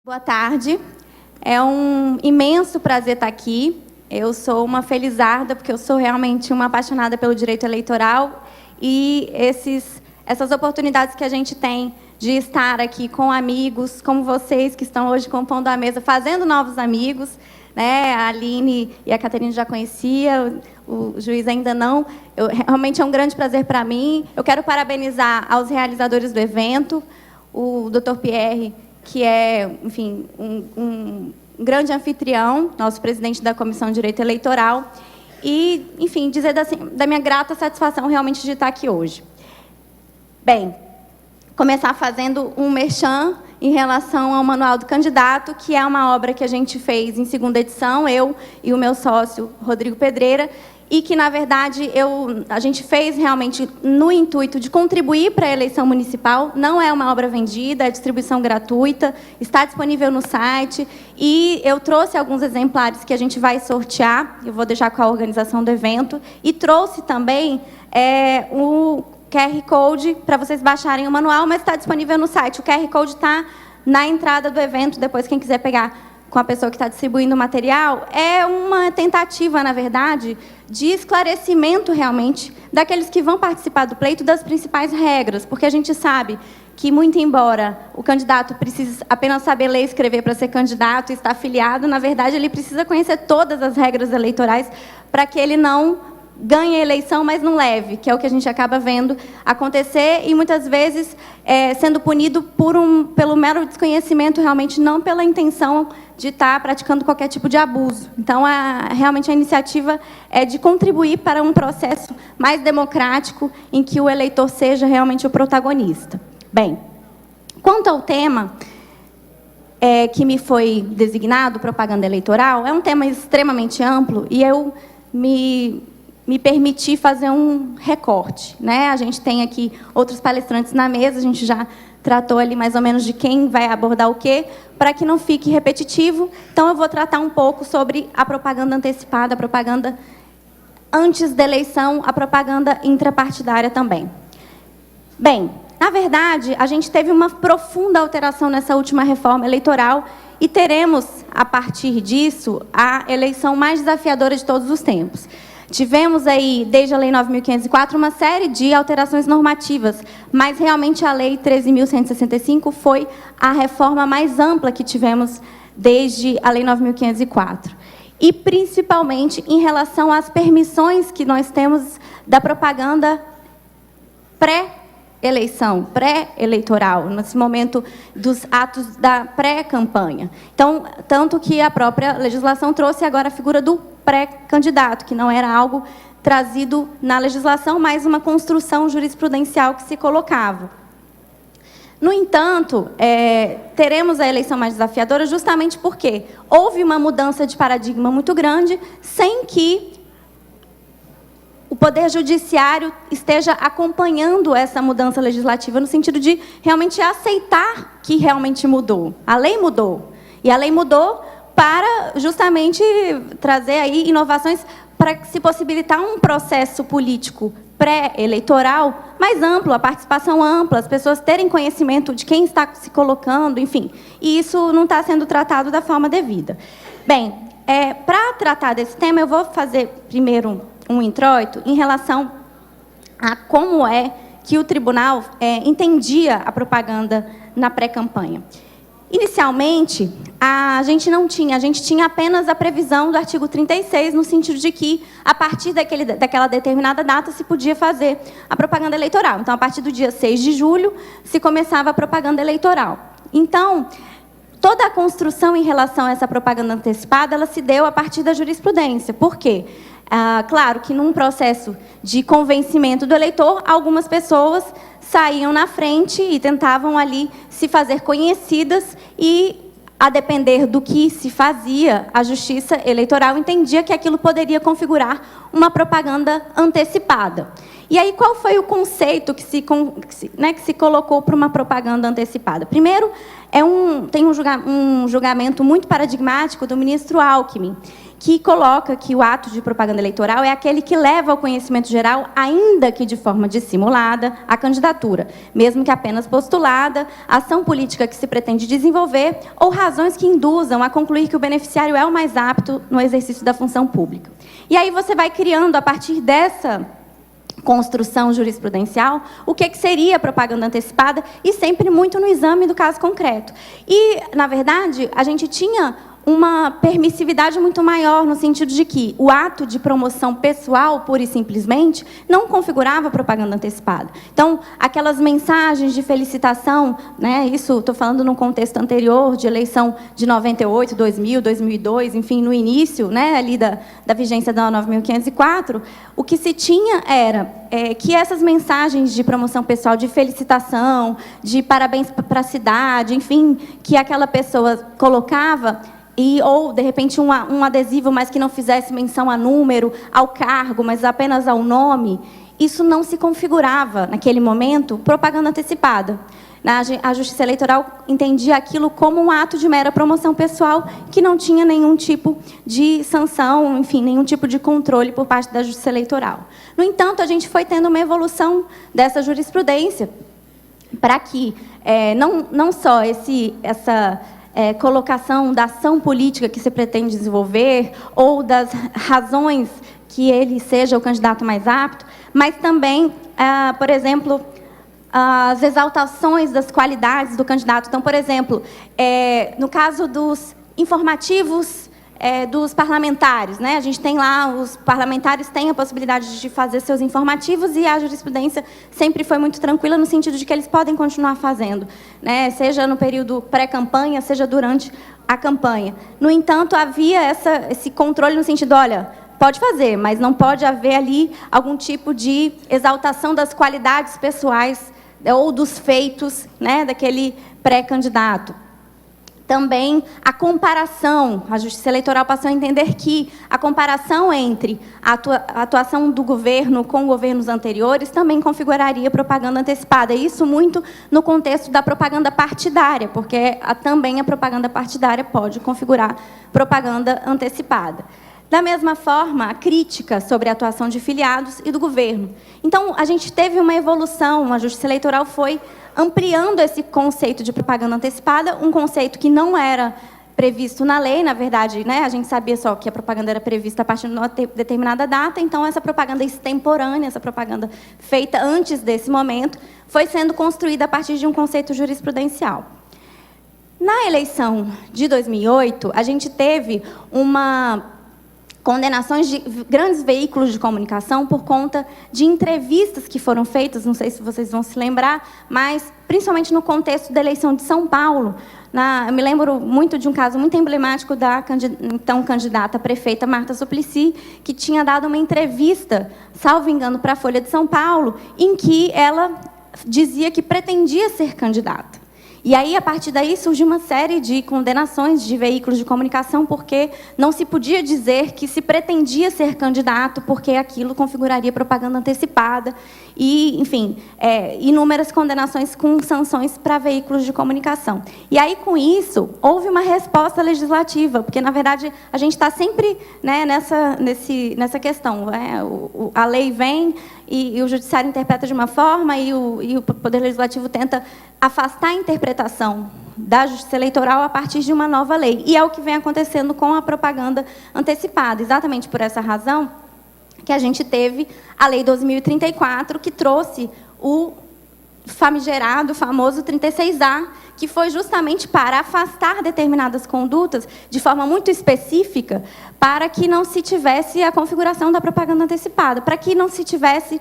Boa tarde. É um imenso prazer estar aqui. Eu sou uma felizarda, porque eu sou realmente uma apaixonada pelo direito eleitoral e essas oportunidades que a gente tem de estar aqui com amigos, como vocês que estão hoje compondo a mesa, fazendo novos amigos, né? A Aline e a Caterina já conhecia, o juiz ainda não. Realmente é um grande prazer para mim. Eu quero parabenizar aos realizadores do evento, o Dr. Pierre, que é, enfim, um grande anfitrião, nosso presidente da Comissão de Direito Eleitoral, e, enfim, dizer da minha grata satisfação realmente de estar aqui hoje. Bem, começar fazendo um merchan em relação ao Manual do Candidato, que é uma obra que a gente fez em segunda edição, eu e o meu sócio, Rodrigo Pedreira, e que, na verdade, a gente fez realmente no intuito de contribuir para a eleição municipal. Não é uma obra vendida, é distribuição gratuita, está disponível no site, e eu trouxe alguns exemplares que a gente vai sortear, eu vou deixar com a organização do evento, e trouxe também o QR Code para vocês baixarem o manual, mas está disponível no site. O QR Code está na entrada do evento, depois quem quiser pegar com a pessoa que está distribuindo o material. É uma tentativa, na verdade, de esclarecimento, realmente, daqueles que vão participar do pleito das principais regras, porque a gente sabe que, muito embora o candidato precise apenas saber ler e escrever para ser candidato e estar afiliado, na verdade, ele precisa conhecer todas as regras eleitorais para que ele não ganhe a eleição, mas não leve, que é o que a gente acaba vendo acontecer e, muitas vezes, sendo punido pelo mero desconhecimento, realmente, não pela intenção de estar praticando qualquer tipo de abuso. Então, realmente, a iniciativa é de contribuir para um processo mais democrático, em que o eleitor seja realmente o protagonista. Bem, quanto ao tema que me foi designado, propaganda eleitoral, é um tema extremamente amplo e eu me permiti fazer um recorte, né? A gente tem aqui outros palestrantes na mesa, a gente já tratou ali mais ou menos de quem vai abordar o quê, para que não fique repetitivo. Então, eu vou tratar um pouco sobre a propaganda antecipada, a propaganda antes da eleição, a propaganda intrapartidária também. Bem, na verdade, a gente teve uma profunda alteração nessa última reforma eleitoral e teremos, a partir disso, a eleição mais desafiadora de todos os tempos. Tivemos aí, desde a Lei 9.504, uma série de alterações normativas, mas realmente a Lei 13.165 foi a reforma mais ampla que tivemos desde a Lei 9.504. E, principalmente, em relação às permissões que nós temos da propaganda pré-eleição, pré-eleitoral, nesse momento dos atos da pré-campanha. Então, tanto que a própria legislação trouxe agora a figura do pré-candidato, que não era algo trazido na legislação, mas uma construção jurisprudencial que se colocava. No entanto, teremos a eleição mais desafiadora justamente porque houve uma mudança de paradigma muito grande, sem que o Poder Judiciário esteja acompanhando essa mudança legislativa, no sentido de realmente aceitar que realmente mudou. A lei mudou. E a lei mudou para justamente trazer aí inovações para se possibilitar um processo político pré-eleitoral mais amplo, a participação ampla, as pessoas terem conhecimento de quem está se colocando, enfim. E isso não está sendo tratado da forma devida. Bem, para tratar desse tema, eu vou fazer primeiro um introito em relação a como é que o tribunal entendia a propaganda na pré-campanha. Inicialmente, a gente tinha apenas a previsão do artigo 36, no sentido de que, a partir daquela determinada data, se podia fazer a propaganda eleitoral. Então, a partir do dia 6 de julho, se começava a propaganda eleitoral. Então, toda a construção em relação a essa propaganda antecipada, ela se deu a partir da jurisprudência. Por quê? Claro que, num processo de convencimento do eleitor, algumas pessoas saíam na frente e tentavam ali se fazer conhecidas e, a depender do que se fazia, a Justiça Eleitoral entendia que aquilo poderia configurar uma propaganda antecipada. E aí, qual foi o conceito que se colocou para uma propaganda antecipada? Primeiro, tem um julgamento muito paradigmático do ministro Alckmin, que coloca que o ato de propaganda eleitoral é aquele que leva ao conhecimento geral, ainda que de forma dissimulada, a candidatura, mesmo que apenas postulada, ação política que se pretende desenvolver ou razões que induzam a concluir que o beneficiário é o mais apto no exercício da função pública. E aí você vai criando, a partir dessa construção jurisprudencial, o que seria propaganda antecipada, e sempre muito no exame do caso concreto. E, na verdade, a gente tinha uma permissividade muito maior, no sentido de que o ato de promoção pessoal, pura e simplesmente, não configurava propaganda antecipada. Então, aquelas mensagens de felicitação, né, isso estou falando num contexto anterior, de eleição de 98, 2000, 2002, enfim, no início, né, ali da vigência da 9.504, o que se tinha era que essas mensagens de promoção pessoal, de felicitação, de parabéns para a cidade, enfim, que aquela pessoa colocava, ou, de repente, um adesivo, mas que não fizesse menção a número, ao cargo, mas apenas ao nome, isso não se configurava, naquele momento, propaganda antecipada. A Justiça Eleitoral entendia aquilo como um ato de mera promoção pessoal, que não tinha nenhum tipo de sanção, enfim, nenhum tipo de controle por parte da Justiça Eleitoral. No entanto, a gente foi tendo uma evolução dessa jurisprudência, para que não só essa colocação da ação política que se pretende desenvolver, ou das razões que ele seja o candidato mais apto, mas também, por exemplo, as exaltações das qualidades do candidato. Então, por exemplo, no caso dos informativos dos parlamentares, né? A gente tem lá, os parlamentares têm a possibilidade de fazer seus informativos, e a jurisprudência sempre foi muito tranquila no sentido de que eles podem continuar fazendo, né? Seja no período pré-campanha, seja durante a campanha. No entanto, havia esse controle no sentido, olha, pode fazer, mas não pode haver ali algum tipo de exaltação das qualidades pessoais ou dos feitos, né, daquele pré-candidato. Também a comparação, a Justiça Eleitoral passou a entender que a comparação entre a atuação do governo com governos anteriores também configuraria propaganda antecipada. Isso muito no contexto da propaganda partidária, porque também a propaganda partidária pode configurar propaganda antecipada. Da mesma forma, a crítica sobre a atuação de filiados e do governo. Então, a gente teve uma evolução, a Justiça Eleitoral foi ampliando esse conceito de propaganda antecipada, um conceito que não era previsto na lei, na verdade, né, a gente sabia só que a propaganda era prevista a partir de uma determinada data, então essa propaganda extemporânea, essa propaganda feita antes desse momento, foi sendo construída a partir de um conceito jurisprudencial. Na eleição de 2008, a gente teve condenações de grandes veículos de comunicação por conta de entrevistas que foram feitas, não sei se vocês vão se lembrar, mas principalmente no contexto da eleição de São Paulo. Eu me lembro muito de um caso muito emblemático da então candidata prefeita Marta Suplicy, que tinha dado uma entrevista, salvo engano, para a Folha de São Paulo, em que ela dizia que pretendia ser candidata. E aí, a partir daí, surgiu uma série de condenações de veículos de comunicação, porque não se podia dizer que se pretendia ser candidato, porque aquilo configuraria propaganda antecipada. E, enfim, inúmeras condenações com sanções para veículos de comunicação. E aí, com isso, houve uma resposta legislativa, porque, na verdade, a gente está sempre, né, nessa questão. A lei vem e o judiciário interpreta de uma forma, e o Poder Legislativo tenta afastar a interpretação da Justiça Eleitoral a partir de uma nova lei. E é o que vem acontecendo com a propaganda antecipada. Exatamente por essa razão que a gente teve a Lei 2034, que trouxe o famigerado, famoso 36A, que foi justamente para afastar determinadas condutas de forma muito específica, para que não se tivesse a configuração da propaganda antecipada, para que não se tivesse,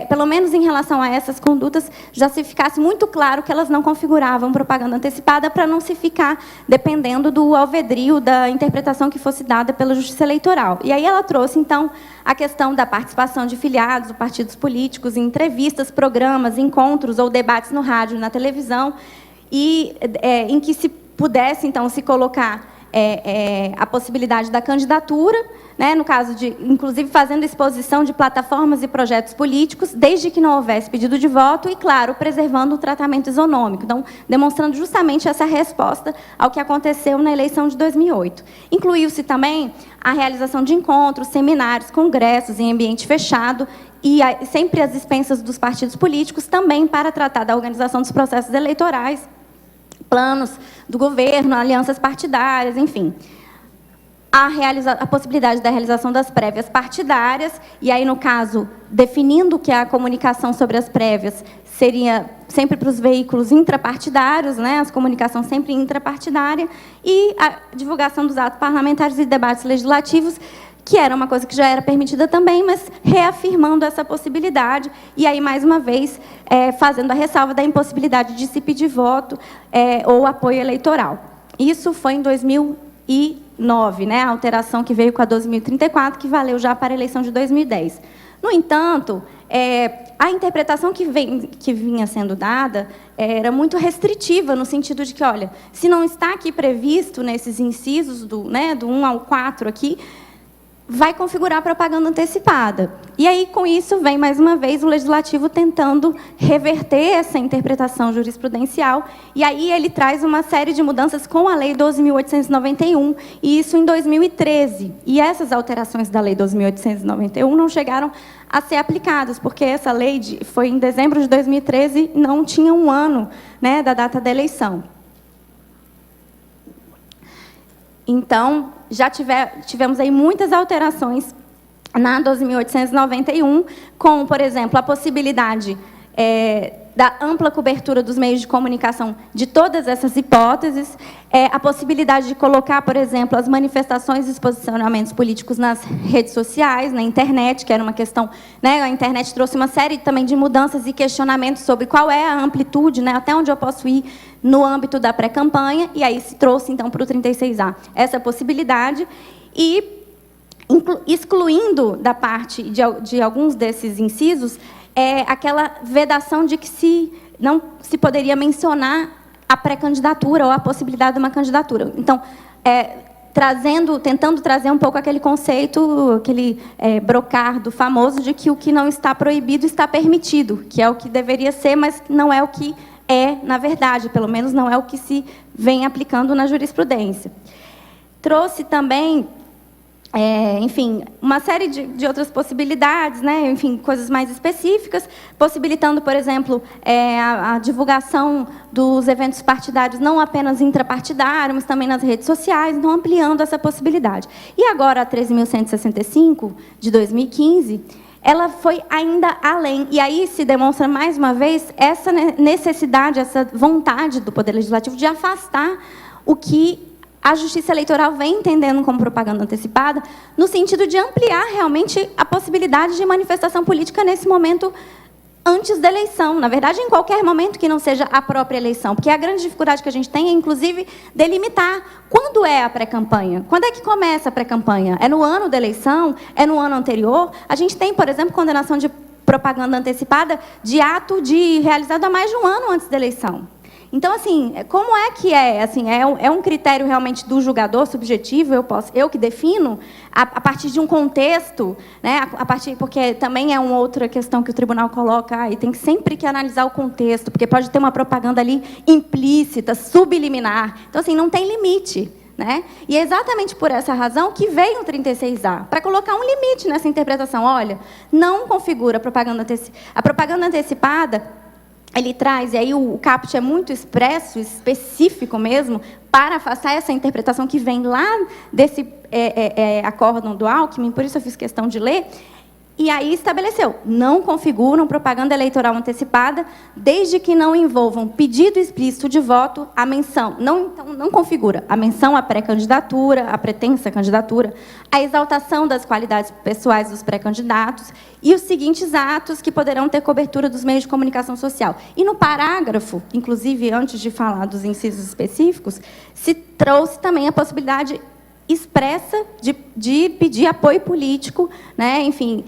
pelo menos em relação a essas condutas, já se ficasse muito claro que elas não configuravam propaganda antecipada, para não se ficar dependendo do alvedrio da interpretação que fosse dada pela Justiça Eleitoral. E aí ela trouxe, então, a questão da participação de filiados, de partidos políticos, em entrevistas, programas, encontros ou debates no rádio e na televisão, e em que se pudesse, então, se colocar a possibilidade da candidatura, né, no caso de, inclusive, fazendo exposição de plataformas e projetos políticos, desde que não houvesse pedido de voto e, claro, preservando o tratamento isonômico. Então, demonstrando justamente essa resposta ao que aconteceu na eleição de 2008. Incluiu-se também a realização de encontros, seminários, congressos em ambiente fechado, e sempre às expensas dos partidos políticos, também para tratar da organização dos processos eleitorais, planos do governo, alianças partidárias, enfim. A possibilidade da realização das prévias partidárias, e aí, no caso, definindo que a comunicação sobre as prévias seria sempre para os veículos intrapartidários, né, as comunicações sempre intrapartidária, e a divulgação dos atos parlamentares e debates legislativos, que era uma coisa que já era permitida também, mas reafirmando essa possibilidade, e aí, mais uma vez, fazendo a ressalva da impossibilidade de se pedir voto ou apoio eleitoral. Isso foi em 2009, né, a alteração que veio com a 12.034, que valeu já para a eleição de 2010. No entanto, a interpretação que vinha sendo dada era muito restritiva, no sentido de que, olha, se não está aqui previsto nesses incisos do 1 ao 4 aqui, vai configurar propaganda antecipada. E aí, com isso, vem, mais uma vez, o Legislativo tentando reverter essa interpretação jurisprudencial, e aí ele traz uma série de mudanças com a Lei 12.891, e isso em 2013. E essas alterações da Lei 12.891 não chegaram a ser aplicadas, porque essa lei foi em dezembro de 2013 e não tinha um ano, né, da data da eleição. Então, já tivemos aí muitas alterações na 12.891, como, por exemplo, a possibilidade da ampla cobertura dos meios de comunicação de todas essas hipóteses, a possibilidade de colocar, por exemplo, as manifestações e os posicionamentos políticos nas redes sociais, na internet, que era uma questão, né, a internet trouxe uma série também de mudanças e questionamentos sobre qual é a amplitude, né, até onde eu posso ir no âmbito da pré-campanha, e aí se trouxe, então, para o 36A essa possibilidade, e excluindo da parte de alguns desses incisos, aquela vedação de que não se poderia mencionar a pré-candidatura ou a possibilidade de uma candidatura. Então, tentando trazer um pouco aquele conceito, aquele brocardo famoso de que o que não está proibido está permitido, que é o que deveria ser, mas não é o que na verdade, pelo menos não é o que se vem aplicando na jurisprudência. Trouxe também, enfim, uma série de outras possibilidades, né? Enfim, coisas mais específicas, possibilitando, por exemplo, a divulgação dos eventos partidários, não apenas intrapartidários, mas também nas redes sociais, então ampliando essa possibilidade. E agora, a 13.165, de 2015, ela foi ainda além. E aí se demonstra, mais uma vez, essa necessidade, essa vontade do Poder Legislativo de afastar o que a Justiça Eleitoral vem entendendo como propaganda antecipada, no sentido de ampliar realmente a possibilidade de manifestação política nesse momento antes da eleição. Na verdade, em qualquer momento que não seja a própria eleição, porque a grande dificuldade que a gente tem é, inclusive, delimitar quando é a pré-campanha. Quando é que começa a pré-campanha? É no ano da eleição? É no ano anterior? A gente tem, por exemplo, condenação de propaganda antecipada de ato realizado há mais de um ano antes da eleição. Então, assim, como é que é? Assim, é um critério realmente do julgador subjetivo, eu que defino, a partir de um contexto, né? Porque também é uma outra questão que o tribunal coloca, e tem sempre que analisar o contexto, porque pode ter uma propaganda ali implícita, subliminar. Então, assim, não tem limite, né? E é exatamente por essa razão que veio o 36A, para colocar um limite nessa interpretação. Olha, não configura a propaganda antecipada. A propaganda antecipada, ele traz, e aí o caput é muito expresso, específico mesmo, para afastar essa interpretação que vem lá desse acórdão do Alckmin, por isso eu fiz questão de ler, e aí estabeleceu, não configuram propaganda eleitoral antecipada, desde que não envolvam pedido explícito de voto, a menção, não configura a menção à pré-candidatura, à pretensa candidatura, a exaltação das qualidades pessoais dos pré-candidatos e os seguintes atos que poderão ter cobertura dos meios de comunicação social. E no parágrafo, inclusive antes de falar dos incisos específicos, se trouxe também a possibilidade expressa de pedir apoio político, né? Enfim,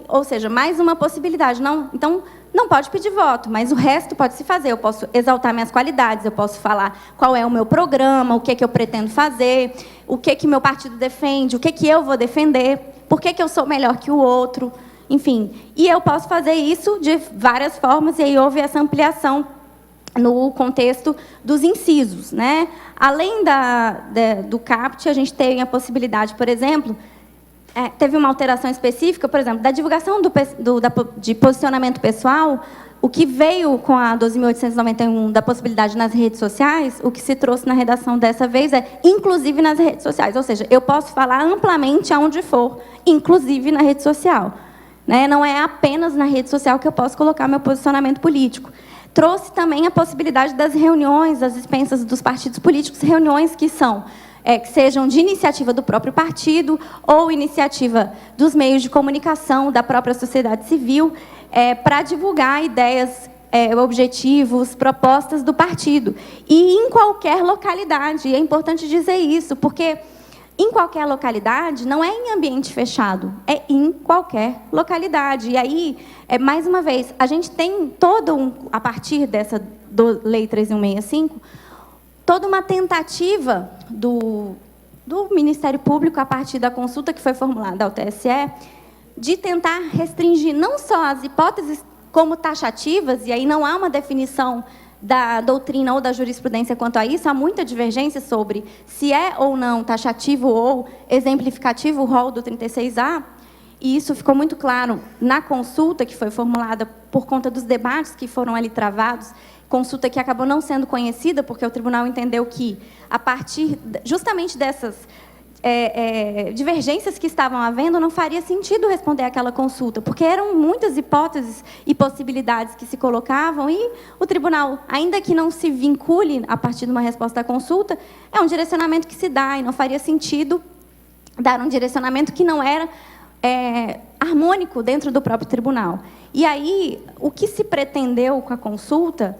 ou seja, mais uma possibilidade. Então, não pode pedir voto, mas o resto pode se fazer. Eu posso exaltar minhas qualidades, eu posso falar qual é o meu programa, o que é que eu pretendo fazer, o que meu partido defende, o que eu vou defender, por que eu sou melhor que o outro, enfim. E eu posso fazer isso de várias formas, e aí houve essa ampliação no contexto dos incisos, né? Além do CAPT, a gente tem a possibilidade, por exemplo, teve uma alteração específica, por exemplo, da divulgação de posicionamento pessoal, o que veio com a 12.891 da possibilidade nas redes sociais, o que se trouxe na redação dessa vez é inclusive nas redes sociais, ou seja, eu posso falar amplamente aonde for, inclusive na rede social, né? Não é apenas na rede social que eu posso colocar meu posicionamento político. Trouxe também a possibilidade das reuniões, das dispensas dos partidos políticos, reuniões que sejam de iniciativa do próprio partido ou iniciativa dos meios de comunicação, da própria sociedade civil, para divulgar ideias, objetivos, propostas do partido. E em qualquer localidade, e é importante dizer isso, porque em qualquer localidade não é em ambiente fechado, é em qualquer localidade. E aí, mais uma vez, a gente tem a partir dessa Lei 3.165, toda uma tentativa do Ministério Público, a partir da consulta que foi formulada ao TSE, de tentar restringir não só as hipóteses como taxativas, e aí não há uma definição da doutrina ou da jurisprudência quanto a isso, há muita divergência sobre se é ou não taxativo ou exemplificativo o rol do 36A, e isso ficou muito claro na consulta que foi formulada por conta dos debates que foram ali travados, consulta que acabou não sendo conhecida, porque o tribunal entendeu que, a partir justamente dessas divergências que estavam havendo, não faria sentido responder àquela consulta, porque eram muitas hipóteses e possibilidades que se colocavam, e o tribunal, ainda que não se vincule a partir de uma resposta à consulta, é um direcionamento que se dá, e não faria sentido dar um direcionamento que não era harmônico dentro do próprio tribunal. E aí, o que se pretendeu com a consulta,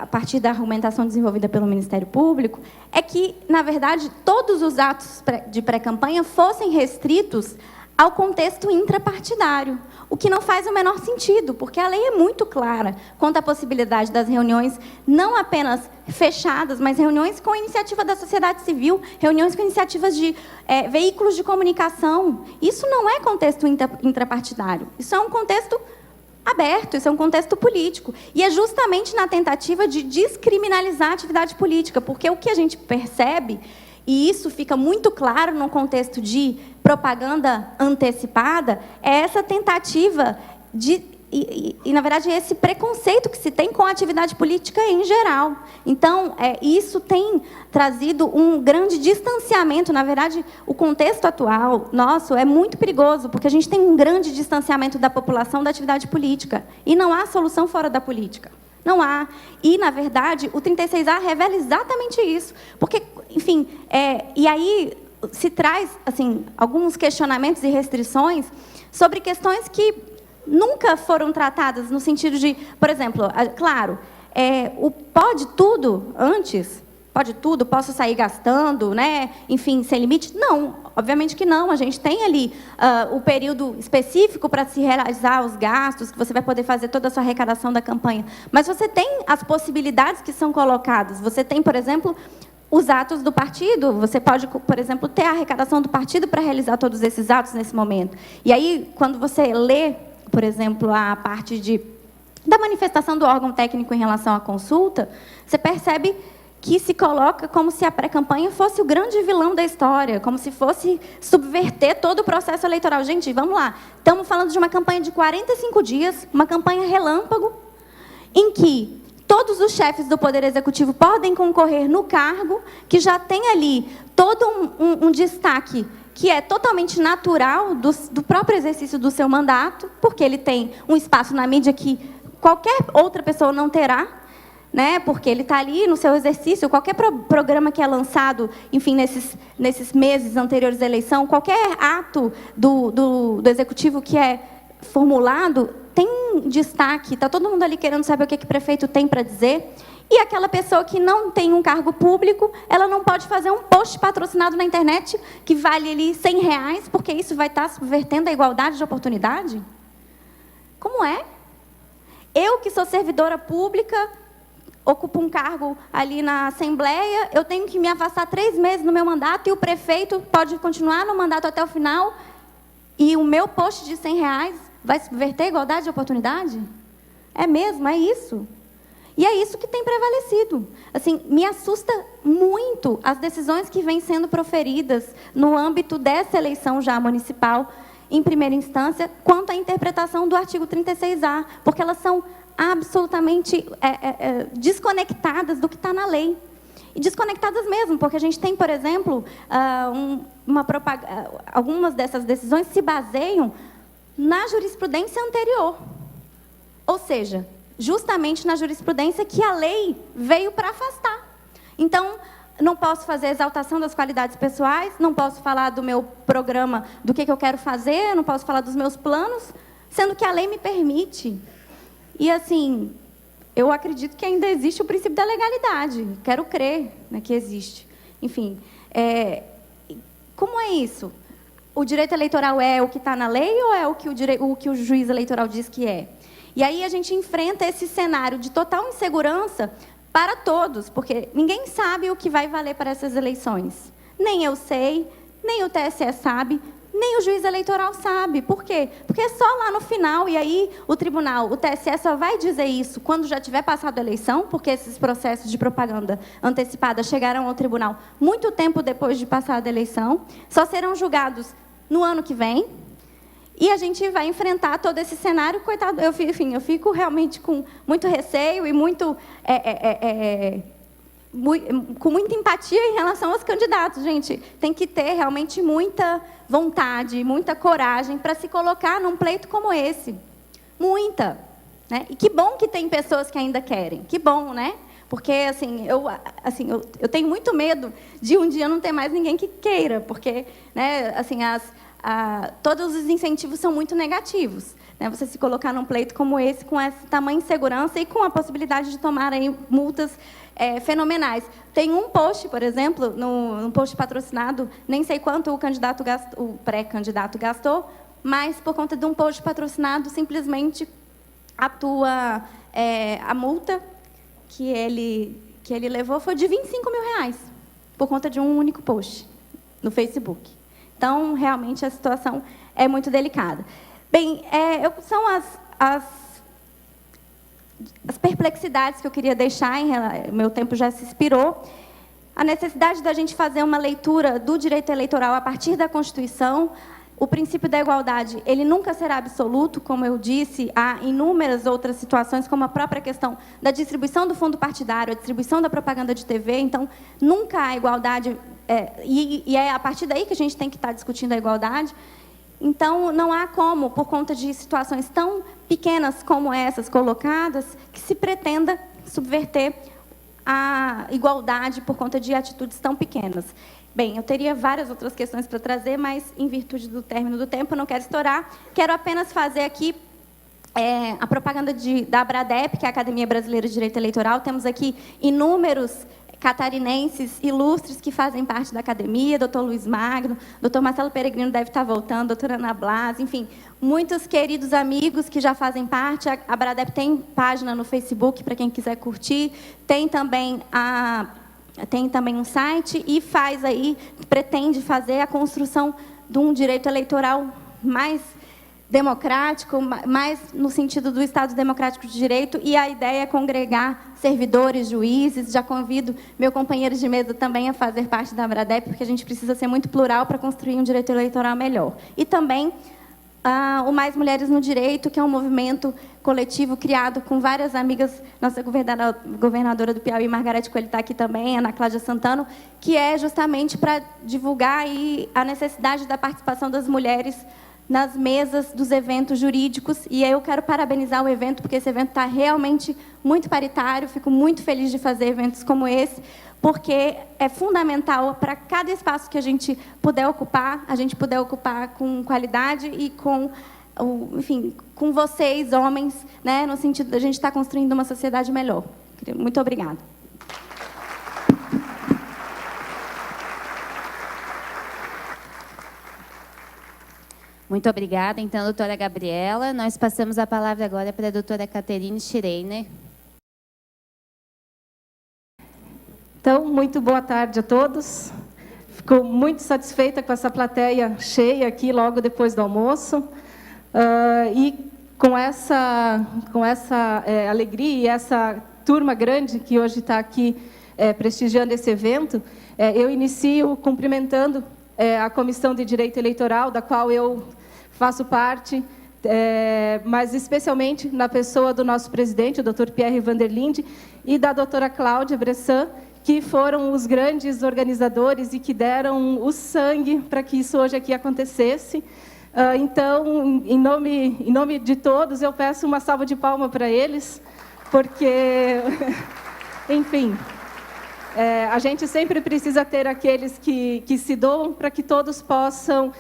a partir da argumentação desenvolvida pelo Ministério Público, é que, na verdade, todos os atos de pré-campanha fossem restritos ao contexto intrapartidário, o que não faz o menor sentido, porque a lei é muito clara quanto à possibilidade das reuniões, não apenas fechadas, mas reuniões com iniciativa da sociedade civil, reuniões com iniciativas de veículos de comunicação. Isso não é contexto intrapartidário, isso é um contexto aberto, isso é um contexto político. E é justamente na tentativa de descriminalizar a atividade política, porque o que a gente percebe, e isso fica muito claro no contexto de propaganda antecipada, é essa tentativa na verdade, esse preconceito que se tem com a atividade política em geral. Então, isso tem trazido um grande distanciamento. Na verdade, o contexto atual nosso é muito perigoso, porque a gente tem um grande distanciamento da população da atividade política. E não há solução fora da política. Não há. E, na verdade, o 36A revela exatamente isso. Porque, enfim, e aí se traz assim, alguns questionamentos e restrições sobre questões que nunca foram tratadas no sentido de, por exemplo, claro, o pode tudo antes, pode tudo, posso sair gastando, né? Enfim, sem limite? Não, obviamente que não. A gente tem ali o período específico para se realizar os gastos, que você vai poder fazer toda a sua arrecadação da campanha. Mas você tem as possibilidades que são colocadas. Você tem, por exemplo, os atos do partido. Você pode, por exemplo, ter a arrecadação do partido para realizar todos esses atos nesse momento. E aí, quando você lê, por exemplo, a parte da manifestação do órgão técnico em relação à consulta, você percebe que se coloca como se a pré-campanha fosse o grande vilão da história, como se fosse subverter todo o processo eleitoral. Gente, vamos lá. Estamos falando de uma campanha de 45 dias, uma campanha relâmpago, em que todos os chefes do Poder Executivo podem concorrer no cargo, que já tem ali todo um destaque que é totalmente natural do próprio exercício do seu mandato, porque ele tem um espaço na mídia que qualquer outra pessoa não terá, né? Porque ele está ali no seu exercício. Qualquer programa que é lançado, enfim, nesses meses anteriores à eleição, qualquer ato do executivo que é formulado tem um destaque, está todo mundo ali querendo saber o que o prefeito tem para dizer. E aquela pessoa que não tem um cargo público, ela não pode fazer um post patrocinado na internet que vale ali R$100, porque isso vai estar subvertendo a igualdade de oportunidade? Como é? Eu, que sou servidora pública, ocupo um cargo ali na Assembleia, eu tenho que me afastar 3 meses no meu mandato e o prefeito pode continuar no mandato até o final e o meu post de R$100 vai subverter a igualdade de oportunidade? É mesmo, é isso. E é isso que tem prevalecido. Assim, me assusta muito as decisões que vêm sendo proferidas no âmbito dessa eleição já municipal, em primeira instância, quanto à interpretação do artigo 36A, porque elas são absolutamente desconectadas do que está na lei. E desconectadas mesmo, porque a gente tem, por exemplo, algumas dessas decisões se baseiam na jurisprudência anterior. Ou seja, justamente na jurisprudência que a lei veio para afastar. Então, não posso fazer exaltação das qualidades pessoais, não posso falar do meu programa, do que eu quero fazer, não posso falar dos meus planos, sendo que a lei me permite. E, assim, eu acredito que ainda existe o princípio da legalidade. Quero crer, né, que existe. Enfim, como é isso? O direito eleitoral é o que está na lei ou é o que o juiz eleitoral diz que é? E aí a gente enfrenta esse cenário de total insegurança para todos, porque ninguém sabe o que vai valer para essas eleições. Nem eu sei, nem o TSE sabe, nem o juiz eleitoral sabe. Por quê? Porque é só lá no final, e aí o TSE só vai dizer isso quando já tiver passado a eleição, porque esses processos de propaganda antecipada chegarão ao tribunal muito tempo depois de passada a eleição, só serão julgados no ano que vem, e a gente vai enfrentar todo esse cenário, coitado, eu fico realmente com muito receio e com muita empatia em relação aos candidatos, gente. Tem que ter realmente muita vontade, muita coragem para se colocar num pleito como esse. Muita. Né? E que bom que tem pessoas que ainda querem. Que bom, né? Porque, eu tenho muito medo de um dia não ter mais ninguém que queira, porque, né, todos os incentivos são muito negativos. Né? Você se colocar num pleito como esse, com essa tamanha insegurança e com a possibilidade de tomar aí multas fenomenais. Tem um post, por exemplo, num post patrocinado, nem sei quanto o pré-candidato gastou, mas, por conta de um post patrocinado, simplesmente a multa que ele levou foi de R$25.000, por conta de um único post no Facebook. Então, realmente, a situação é muito delicada. Bem, são as perplexidades que eu queria deixar, meu tempo já se expirou. A necessidade da gente fazer uma leitura do direito eleitoral a partir da Constituição. O princípio da igualdade, ele nunca será absoluto, como eu disse, há inúmeras outras situações, como a própria questão da distribuição do fundo partidário, a distribuição da propaganda de TV, então, nunca há igualdade, e é a partir daí que a gente tem que estar discutindo a igualdade. Então, não há como, por conta de situações tão pequenas como essas colocadas, que se pretenda subverter a igualdade por conta de atitudes tão pequenas. Bem, eu teria várias outras questões para trazer, mas, em virtude do término do tempo, eu não quero estourar. Quero apenas fazer aqui a propaganda da ABRADEP, que é a Academia Brasileira de Direito Eleitoral. Temos aqui inúmeros catarinenses ilustres que fazem parte da academia, doutor Luiz Magno, doutor Marcelo Peregrino deve estar voltando, doutora Ana Blas, enfim, muitos queridos amigos que já fazem parte. A ABRADEP tem página no Facebook, para quem quiser curtir, tem também um site e pretende fazer a construção de um direito eleitoral mais democrático, mais no sentido do Estado democrático de direito, e a ideia é congregar servidores, juízes. Já convido meu companheiro de mesa também a fazer parte da ABRADEP, porque a gente precisa ser muito plural para construir um direito eleitoral melhor. E também o Mais Mulheres no Direito, que é um movimento coletivo criado com várias amigas, nossa governadora do Piauí, Margarete Coelho, está aqui também, Ana Cláudia Santana, que é justamente para divulgar aí a necessidade da participação das mulheres nas mesas dos eventos jurídicos. E eu quero parabenizar o evento, porque esse evento está realmente muito paritário. Fico muito feliz de fazer eventos como esse, porque é fundamental para cada espaço que a gente puder ocupar, com qualidade e com vocês, homens, né, no sentido de a gente estar construindo uma sociedade melhor. Muito obrigada. Muito obrigada, então, doutora Gabriela. Nós passamos a palavra agora para a doutora Caterine Schreiner. muito boa tarde a todos. Fico muito satisfeita com essa plateia cheia aqui logo depois do almoço. E com essa alegria e essa turma grande que hoje está aqui prestigiando esse evento, eu inicio cumprimentando a Comissão de Direito Eleitoral, da qual eu faço parte, mas especialmente na pessoa do nosso presidente, o Dr. Pierre Vanderlinde, e da doutora Cláudia Bressan, que foram os grandes organizadores e que deram o sangue para que isso hoje aqui acontecesse. Então, em nome de todos, eu peço uma salva de palmas para eles, porque, enfim, a gente sempre precisa ter aqueles que se doam para que todos possam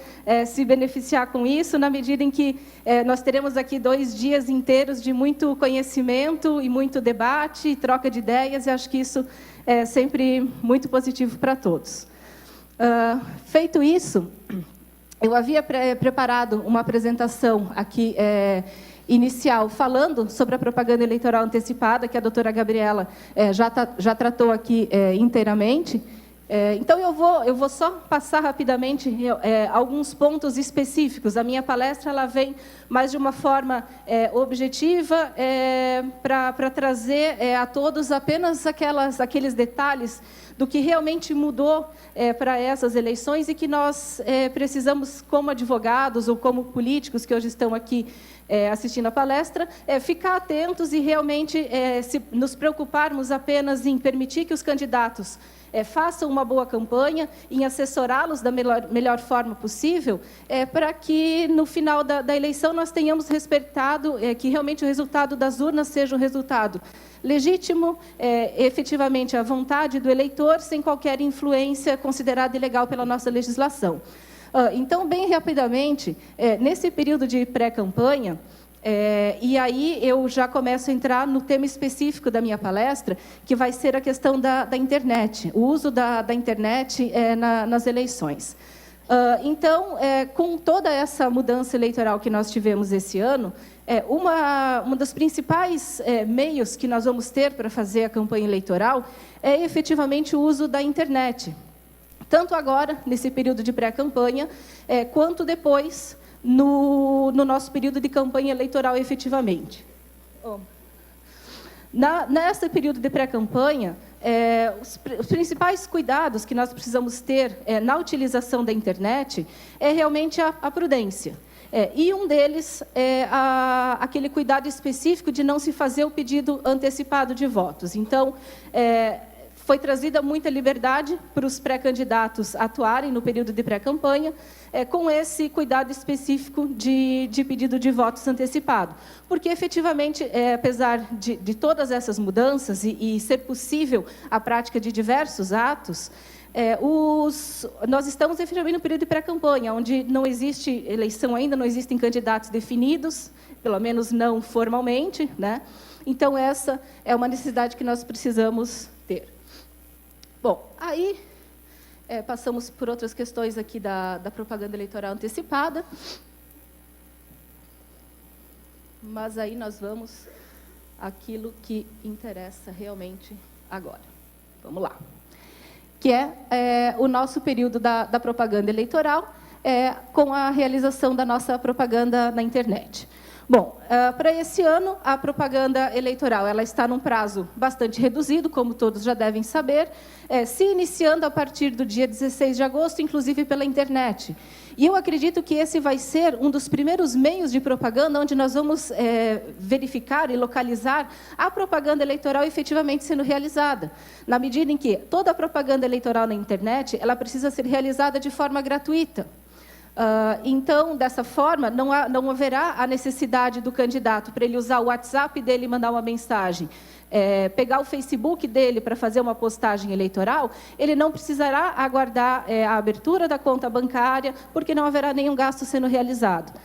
se beneficiar com isso, na medida em que nós teremos aqui 2 dias inteiros de muito conhecimento e muito debate, troca de ideias, e acho que isso é sempre muito positivo para todos. Feito isso, eu havia preparado uma apresentação aqui inicial, falando sobre a propaganda eleitoral antecipada, que a doutora Gabriela já tratou aqui inteiramente. Então, eu vou só passar rapidamente alguns pontos específicos. A minha palestra ela vem mais de uma forma objetiva, para trazer a todos apenas aqueles detalhes do que realmente mudou para essas eleições e que nós precisamos, como advogados ou como políticos que hoje estão aqui assistindo a palestra, ficar atentos e realmente nos preocuparmos apenas em permitir que os candidatos façam uma boa campanha, em assessorá-los da melhor forma possível, para que, no final da eleição, nós tenhamos respeitado que realmente o resultado das urnas seja um resultado legítimo, efetivamente à vontade do eleitor, sem qualquer influência considerada ilegal pela nossa legislação. Então, bem rapidamente, nesse período de pré-campanha, e aí eu já começo a entrar no tema específico da minha palestra, que vai ser a questão da internet, o uso da internet nas eleições. Então, com toda essa mudança eleitoral que nós tivemos esse ano, um dos principais meios que nós vamos ter para fazer a campanha eleitoral é efetivamente o uso da internet. Tanto agora, nesse período de pré-campanha, quanto depois, no nosso período de campanha eleitoral, efetivamente. Nesse período de pré-campanha, os principais cuidados que nós precisamos ter na utilização da internet é realmente a prudência. E um deles é aquele cuidado específico de não se fazer o pedido antecipado de votos. Então, foi trazida muita liberdade para os pré-candidatos atuarem no período de pré-campanha, com esse cuidado específico de pedido de votos antecipado. Porque, efetivamente, apesar de todas essas mudanças e ser possível a prática de diversos atos, nós estamos, efetivamente, no período de pré-campanha, onde não existe eleição ainda, não existem candidatos definidos, pelo menos não formalmente, né? Então, essa é uma necessidade que nós precisamos ter. Bom, aí passamos por outras questões aqui da propaganda eleitoral antecipada, mas aí nós vamos àquilo que interessa realmente agora. Vamos lá. Que é o nosso período da propaganda eleitoral, com a realização da nossa propaganda na internet. Bom, para esse ano, a propaganda eleitoral ela está num prazo bastante reduzido, como todos já devem saber, se iniciando a partir do dia 16 de agosto, inclusive pela internet. E eu acredito que esse vai ser um dos primeiros meios de propaganda onde nós vamos verificar e localizar a propaganda eleitoral efetivamente sendo realizada, na medida em que toda a propaganda eleitoral na internet ela precisa ser realizada de forma gratuita. Então, dessa forma, não haverá a necessidade do candidato para ele usar o WhatsApp dele e mandar uma mensagem, pegar o Facebook dele para fazer uma postagem eleitoral, ele não precisará aguardar a abertura da conta bancária, porque não haverá nenhum gasto sendo realizado.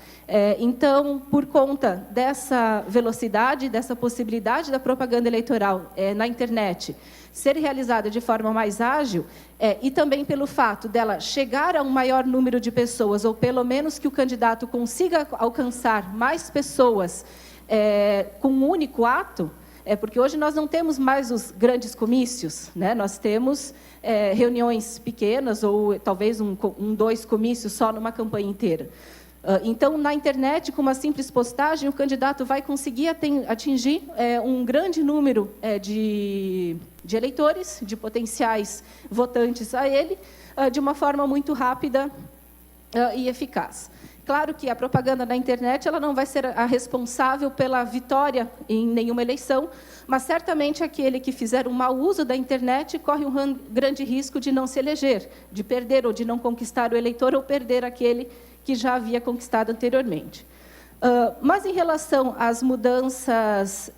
Então, por conta dessa velocidade, dessa possibilidade da propaganda eleitoral na internet ser realizada de forma mais ágil, e também pelo fato dela chegar a um maior número de pessoas, ou pelo menos que o candidato consiga alcançar mais pessoas com um único ato, porque hoje nós não temos mais os grandes comícios, né? Nós temos reuniões pequenas ou talvez dois comícios só numa campanha inteira. Então, na internet, com uma simples postagem, o candidato vai conseguir atingir um grande número de eleitores, de potenciais votantes a ele, de uma forma muito rápida e eficaz. Claro que a propaganda na internet ela não vai ser a responsável pela vitória em nenhuma eleição, mas certamente aquele que fizer um mau uso da internet corre um grande risco de não se eleger, de perder ou de não conquistar o eleitor ou perder aquele que já havia conquistado anteriormente. Mas, em relação às mudanças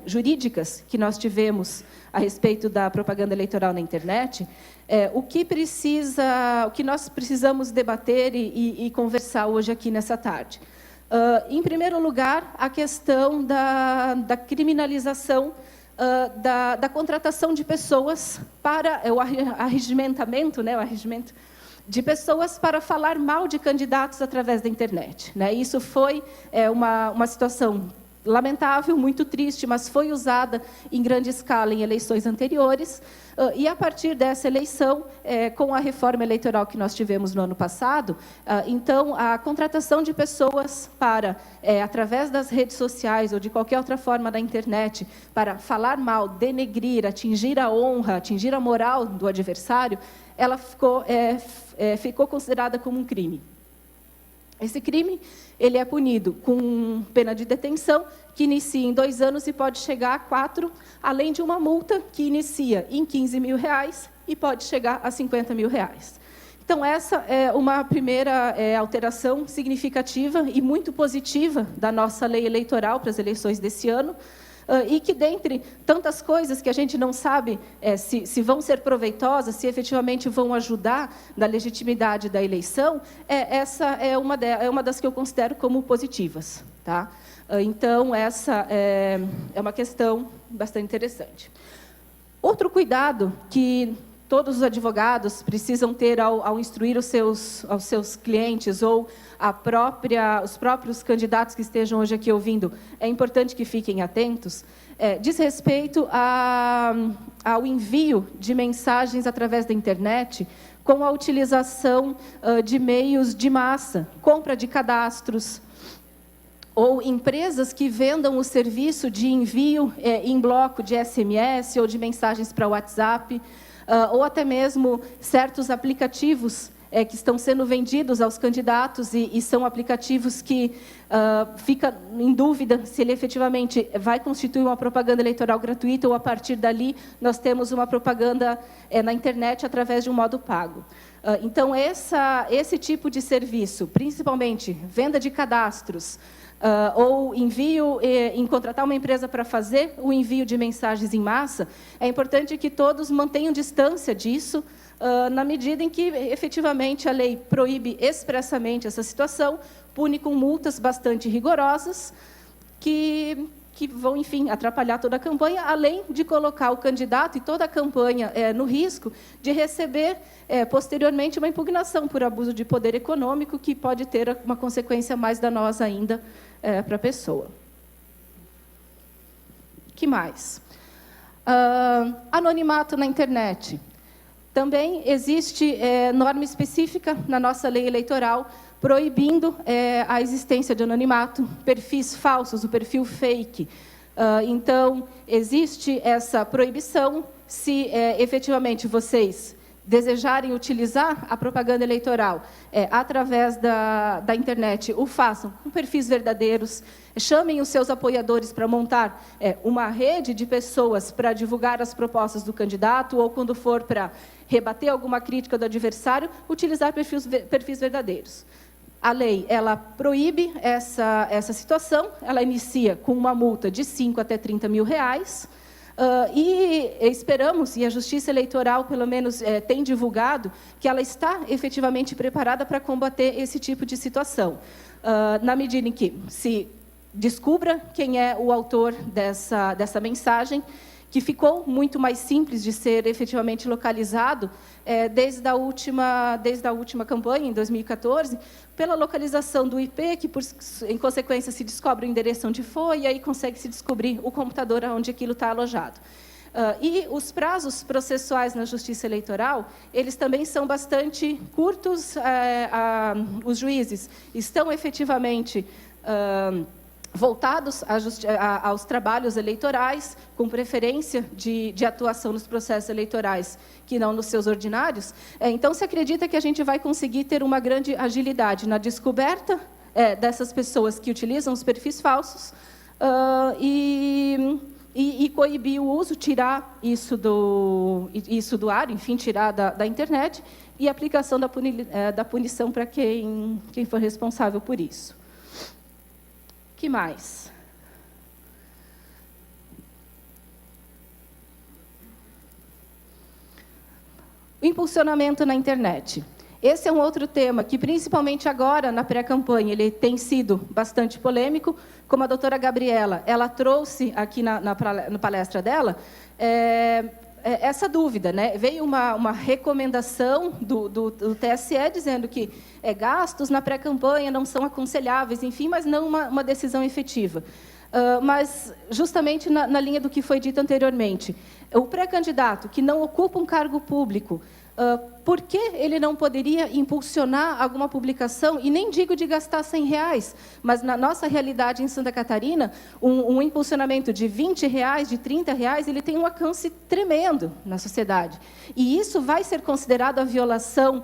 jurídicas que nós tivemos a respeito da propaganda eleitoral na internet, o que nós precisamos debater e conversar hoje aqui nessa tarde? Em primeiro lugar, a questão da criminalização da contratação de pessoas para o arregimentamento, né, o arregimento de pessoas para falar mal de candidatos através da internet, né? Isso foi uma situação lamentável, muito triste, mas foi usada em grande escala em eleições anteriores. E, a partir dessa eleição, com a reforma eleitoral que nós tivemos no ano passado, então, a contratação de pessoas para, através das redes sociais ou de qualquer outra forma da internet, para falar mal, denegrir, atingir a honra, atingir a moral do adversário, ela ficou considerada como um crime. Esse crime ele é punido com pena de detenção, que inicia em 2 anos e pode chegar a 4, além de uma multa que inicia em R$15 mil e pode chegar a R$50 mil. Então, essa é uma primeira alteração significativa e muito positiva da nossa lei eleitoral para as eleições desse ano, e que, dentre tantas coisas que a gente não sabe se vão ser proveitosas, se efetivamente vão ajudar na legitimidade da eleição, essa é uma das que eu considero como positivas. Tá? Então, essa é uma questão bastante interessante. Outro cuidado que todos os advogados precisam ter ao instruir aos seus clientes ou os próprios candidatos que estejam hoje aqui ouvindo, é importante que fiquem atentos, diz respeito ao envio de mensagens através da internet com a utilização de meios de massa, compra de cadastros, ou empresas que vendam o serviço de envio em bloco de SMS ou de mensagens para WhatsApp, ou até mesmo certos aplicativos que estão sendo vendidos aos candidatos e são aplicativos que fica em dúvida se ele efetivamente vai constituir uma propaganda eleitoral gratuita ou, a partir dali, nós temos uma propaganda na internet através de um modo pago. Então, esse tipo de serviço, principalmente venda de cadastros, ou envio, em contratar uma empresa para fazer o envio de mensagens em massa, é importante que todos mantenham distância disso, na medida em que, efetivamente, a lei proíbe expressamente essa situação, pune com multas bastante rigorosas, que vão, enfim, atrapalhar toda a campanha, além de colocar o candidato e toda a campanha no risco de receber, posteriormente, uma impugnação por abuso de poder econômico, que pode ter uma consequência mais danosa ainda para a pessoa. O que mais? Anonimato na internet. Também existe norma específica na nossa lei eleitoral proibindo a existência de anonimato, perfis falsos, o perfil fake. Então, existe essa proibição. Se efetivamente vocês desejarem utilizar a propaganda eleitoral através da internet, o façam com perfis verdadeiros, chamem os seus apoiadores para montar uma rede de pessoas para divulgar as propostas do candidato, ou, quando for para rebater alguma crítica do adversário, utilizar perfis verdadeiros. A lei ela proíbe essa situação, ela inicia com uma multa de 5 até 30 mil reais, e esperamos, e a Justiça Eleitoral, pelo menos, tem divulgado, que ela está efetivamente preparada para combater esse tipo de situação. Na medida em que se descubra quem é o autor dessa mensagem, que ficou muito mais simples de ser efetivamente localizado desde a última campanha, em 2014, pela localização do IP, que, em consequência, se descobre o endereço onde foi, e aí consegue se descobrir o computador onde aquilo está alojado. E os prazos processuais na Justiça Eleitoral, eles também são bastante curtos. Os juízes estão efetivamente voltados aos trabalhos eleitorais, com preferência de atuação nos processos eleitorais, que não nos seus ordinários. Então, se acredita que a gente vai conseguir ter uma grande agilidade na descoberta dessas pessoas que utilizam os perfis falsos e coibir o uso, tirar isso do ar, enfim, tirar da internet, e a aplicação da punição para quem for responsável por isso. O que mais? O impulsionamento na internet. Esse é um outro tema que, principalmente agora, na pré-campanha, ele tem sido bastante polêmico. Como a doutora Gabriela, ela trouxe aqui na palestra dela, essa dúvida, né? Veio uma recomendação do TSE dizendo que gastos na pré-campanha não são aconselháveis, enfim, mas não uma decisão efetiva. Mas, justamente na linha do que foi dito anteriormente, o pré-candidato que não ocupa um cargo público, por que ele não poderia impulsionar alguma publicação? E nem digo de gastar R$100, mas na nossa realidade em Santa Catarina, um impulsionamento de R$20, de R$30, ele tem um alcance tremendo na sociedade. E isso vai ser considerado a violação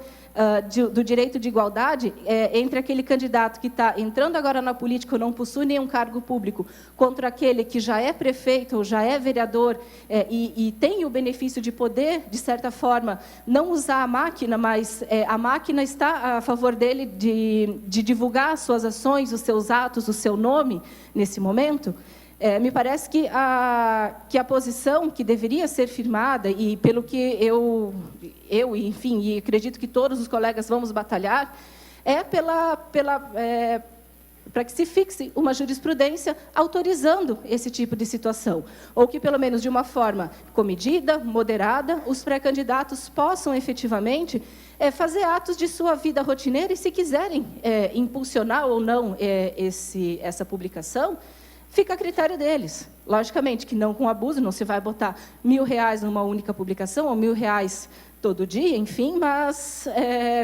do direito de igualdade entre aquele candidato que está entrando agora na política ou não possui nenhum cargo público, contra aquele que já é prefeito ou já é vereador e tem o benefício de poder, de certa forma, não usar a máquina, mas a máquina está a favor dele de divulgar as suas ações, os seus atos, o seu nome, nesse momento. Me parece que a posição que deveria ser firmada, e pelo que eu enfim, e acredito que todos os colegas vamos batalhar, para que se fixe uma jurisprudência autorizando esse tipo de situação, ou que, pelo menos de uma forma comedida, moderada, os pré-candidatos possam efetivamente fazer atos de sua vida rotineira, e se quiserem impulsionar ou não essa publicação, fica a critério deles. Logicamente que não com abuso, não se vai botar R$1.000 numa única publicação, ou R$1.000 todo dia, enfim, mas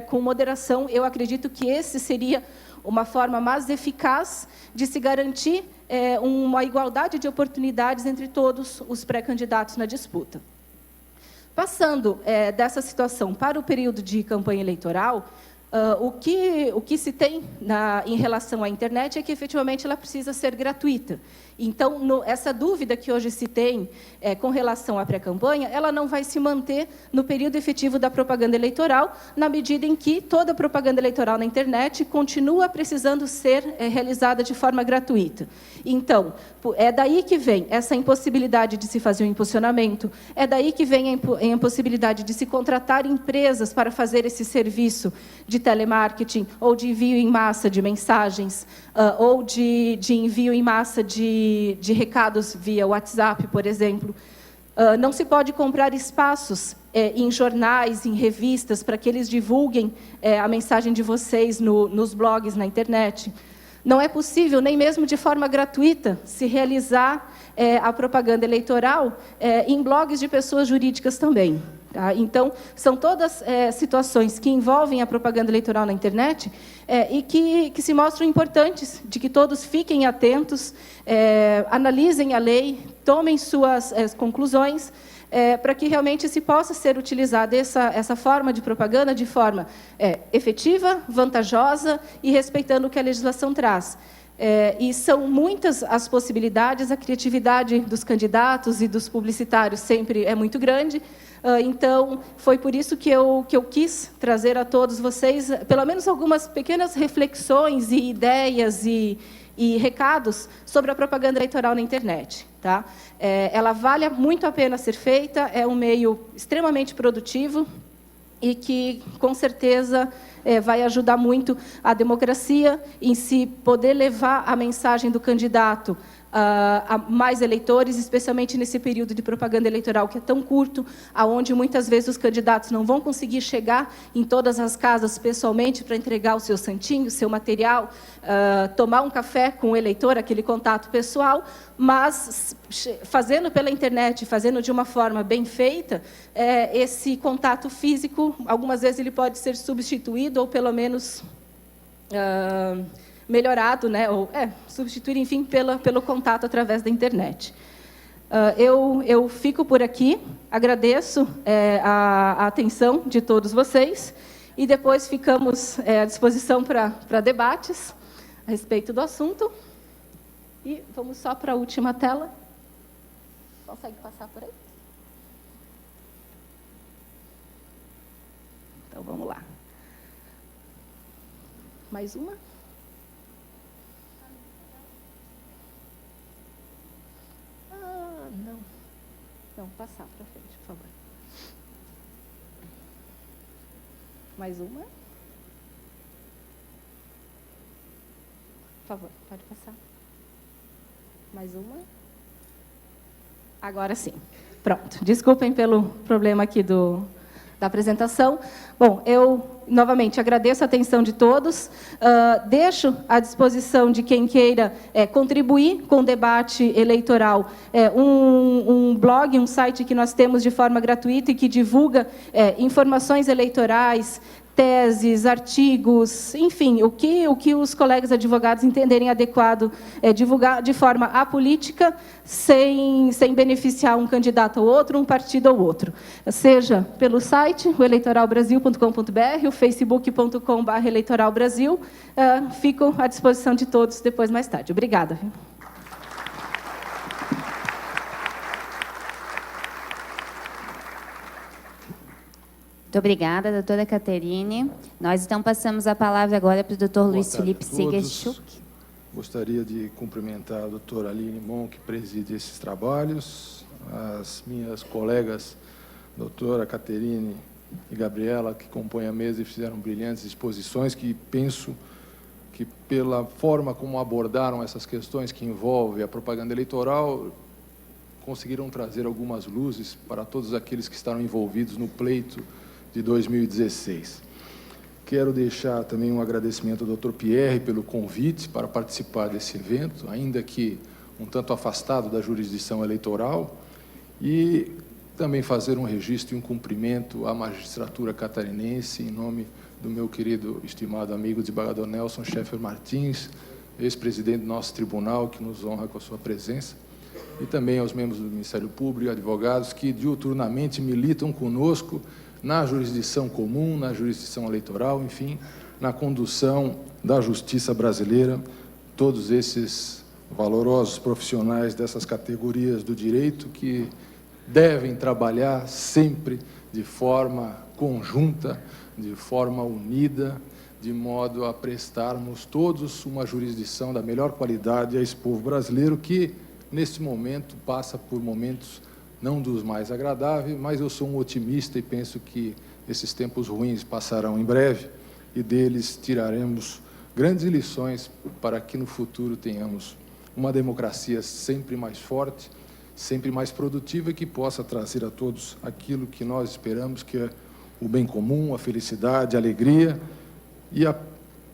com moderação. Eu acredito que esse seria uma forma mais eficaz de se garantir uma igualdade de oportunidades entre todos os pré-candidatos na disputa. Passando dessa situação para o período de campanha eleitoral, o que se tem em relação à internet é que, efetivamente, ela precisa ser gratuita. Então, essa dúvida que hoje se tem com relação à pré-campanha, ela não vai se manter no período efetivo da propaganda eleitoral, na medida em que toda a propaganda eleitoral na internet continua precisando ser realizada de forma gratuita. Então, é daí que vem essa impossibilidade de se fazer um impulsionamento, é daí que vem a impossibilidade de se contratar empresas para fazer esse serviço de telemarketing, ou de envio em massa de mensagens, ou de envio em massa de recados via WhatsApp, por exemplo. Não se pode comprar espaços em jornais, em revistas, para que eles divulguem a mensagem de vocês nos blogs, na internet. Não é possível, nem mesmo de forma gratuita, se realizar a propaganda eleitoral em blogs de pessoas jurídicas também. Tá? Então, são todas situações que envolvem a propaganda eleitoral na internet e que se mostram importantes, de que todos fiquem atentos, analisem a lei, tomem suas conclusões, para que realmente se possa ser utilizada essa forma de propaganda de forma efetiva, vantajosa e respeitando o que a legislação traz. E são muitas as possibilidades, a criatividade dos candidatos e dos publicitários sempre é muito grande. Então, foi por isso que eu quis trazer a todos vocês, pelo menos algumas pequenas reflexões e ideias e recados sobre a propaganda eleitoral na internet. Tá? Ela vale muito a pena ser feita, é um meio extremamente produtivo e que, com certeza, vai ajudar muito a democracia em se poder levar a mensagem do candidato a mais eleitores, especialmente nesse período de propaganda eleitoral que é tão curto, aonde muitas vezes os candidatos não vão conseguir chegar em todas as casas pessoalmente para entregar o seu santinho, o seu material, tomar um café com o eleitor, aquele contato pessoal, mas fazendo pela internet, fazendo de uma forma bem feita, esse contato físico, algumas vezes ele pode ser substituído ou pelo menos melhorado, né? Ou substituir, enfim, pelo contato através da internet. Eu fico por aqui, agradeço a atenção de todos vocês e depois ficamos à disposição para debates a respeito do assunto. E vamos só para a última tela. Consegue passar por aí? Então, vamos lá. Mais uma? Não. Não, passar para frente, por favor. Mais uma? Por favor, pode passar. Mais uma? Agora sim. Pronto. Desculpem pelo problema aqui da apresentação. Bom, eu, novamente, agradeço a atenção de todos. Deixo à disposição de quem queira contribuir com o debate eleitoral um blog, um site que nós temos de forma gratuita e que divulga informações eleitorais, teses, artigos, enfim, o que os colegas advogados entenderem adequado divulgar de forma apolítica, sem beneficiar um candidato ou outro, um partido ou outro. Seja pelo site, o eleitoralbrasil.com.br, o facebook.com/eleitoralbrasil. Fico à disposição de todos depois, mais tarde. Obrigada. Muito obrigada, doutora Caterine. Nós, então, passamos a palavra agora para o doutor Luiz Felipe Segerchuk. Gostaria de cumprimentar a doutora Aline Mon, que preside esses trabalhos, as minhas colegas, doutora Caterine e Gabriela, que compõem a mesa e fizeram brilhantes exposições, que penso que, pela forma como abordaram essas questões que envolvem a propaganda eleitoral, conseguiram trazer algumas luzes para todos aqueles que estavam envolvidos no pleito de 2016. Quero deixar também um agradecimento ao Dr. Pierre pelo convite para participar desse evento, ainda que um tanto afastado da jurisdição eleitoral, e também fazer um registro e um cumprimento à magistratura catarinense, em nome do meu querido, estimado amigo desembargador Nelson Schaeffer Martins, ex-presidente do nosso tribunal, que nos honra com a sua presença, e também aos membros do Ministério Público e advogados que diuturnamente militam conosco na jurisdição comum, na jurisdição eleitoral, enfim, na condução da justiça brasileira, todos esses valorosos profissionais dessas categorias do direito que devem trabalhar sempre de forma conjunta, de forma unida, de modo a prestarmos todos uma jurisdição da melhor qualidade a esse povo brasileiro que, neste momento, passa por momentos não dos mais agradáveis, mas eu sou um otimista e penso que esses tempos ruins passarão em breve e deles tiraremos grandes lições para que no futuro tenhamos uma democracia sempre mais forte, sempre mais produtiva e que possa trazer a todos aquilo que nós esperamos, que é o bem comum, a felicidade, a alegria e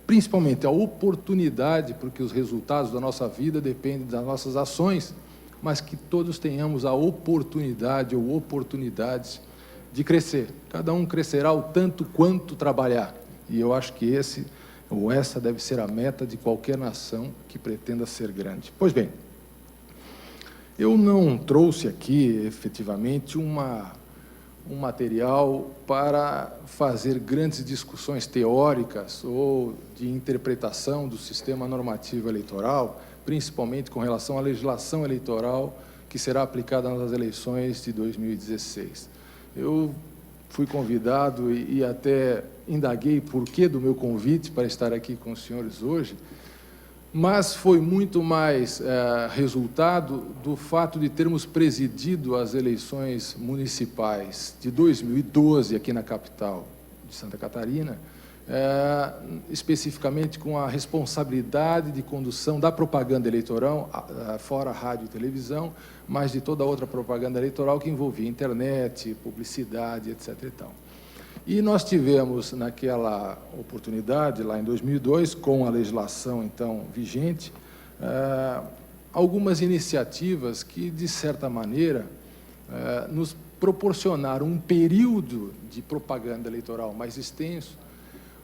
principalmente a oportunidade, porque os resultados da nossa vida dependem das nossas ações, mas que todos tenhamos a oportunidade ou oportunidades de crescer. Cada um crescerá o tanto quanto trabalhar. E eu acho que esse ou essa deve ser a meta de qualquer nação que pretenda ser grande. Pois bem, eu não trouxe aqui, efetivamente, um material para fazer grandes discussões teóricas ou de interpretação do sistema normativo eleitoral, principalmente com relação à legislação eleitoral que será aplicada nas eleições de 2016. Eu fui convidado e até indaguei por que do meu convite para estar aqui com os senhores hoje, mas foi muito mais resultado do fato de termos presidido as eleições municipais de 2012 aqui na capital de Santa Catarina, especificamente com a responsabilidade de condução da propaganda eleitoral, fora rádio e televisão, mas de toda outra propaganda eleitoral que envolvia internet, publicidade, etc. e tal. E nós tivemos, naquela oportunidade, lá em 2002, com a legislação, então, vigente, algumas iniciativas que, de certa maneira, nos proporcionaram um período de propaganda eleitoral mais extenso,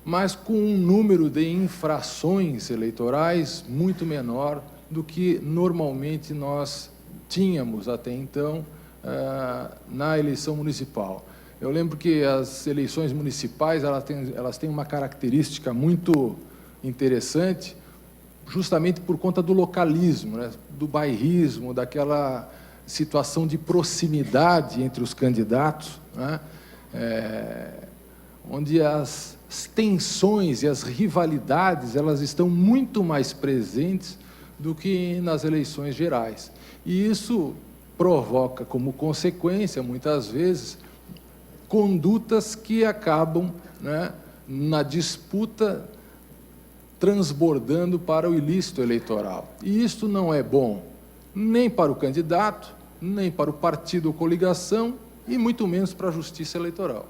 mas com um número de infrações eleitorais muito menor do que normalmente nós tínhamos até então na eleição municipal. Eu lembro que as eleições municipais elas têm uma característica muito interessante, justamente por conta do localismo, né, do bairrismo, daquela situação de proximidade entre os candidatos, né, onde as tensões e as rivalidades elas estão muito mais presentes do que nas eleições gerais. E isso provoca, como consequência, muitas vezes, condutas que acabam, né, na disputa, transbordando para o ilícito eleitoral. E isto não é bom nem para o candidato, nem para o partido ou coligação, e muito menos para a Justiça Eleitoral.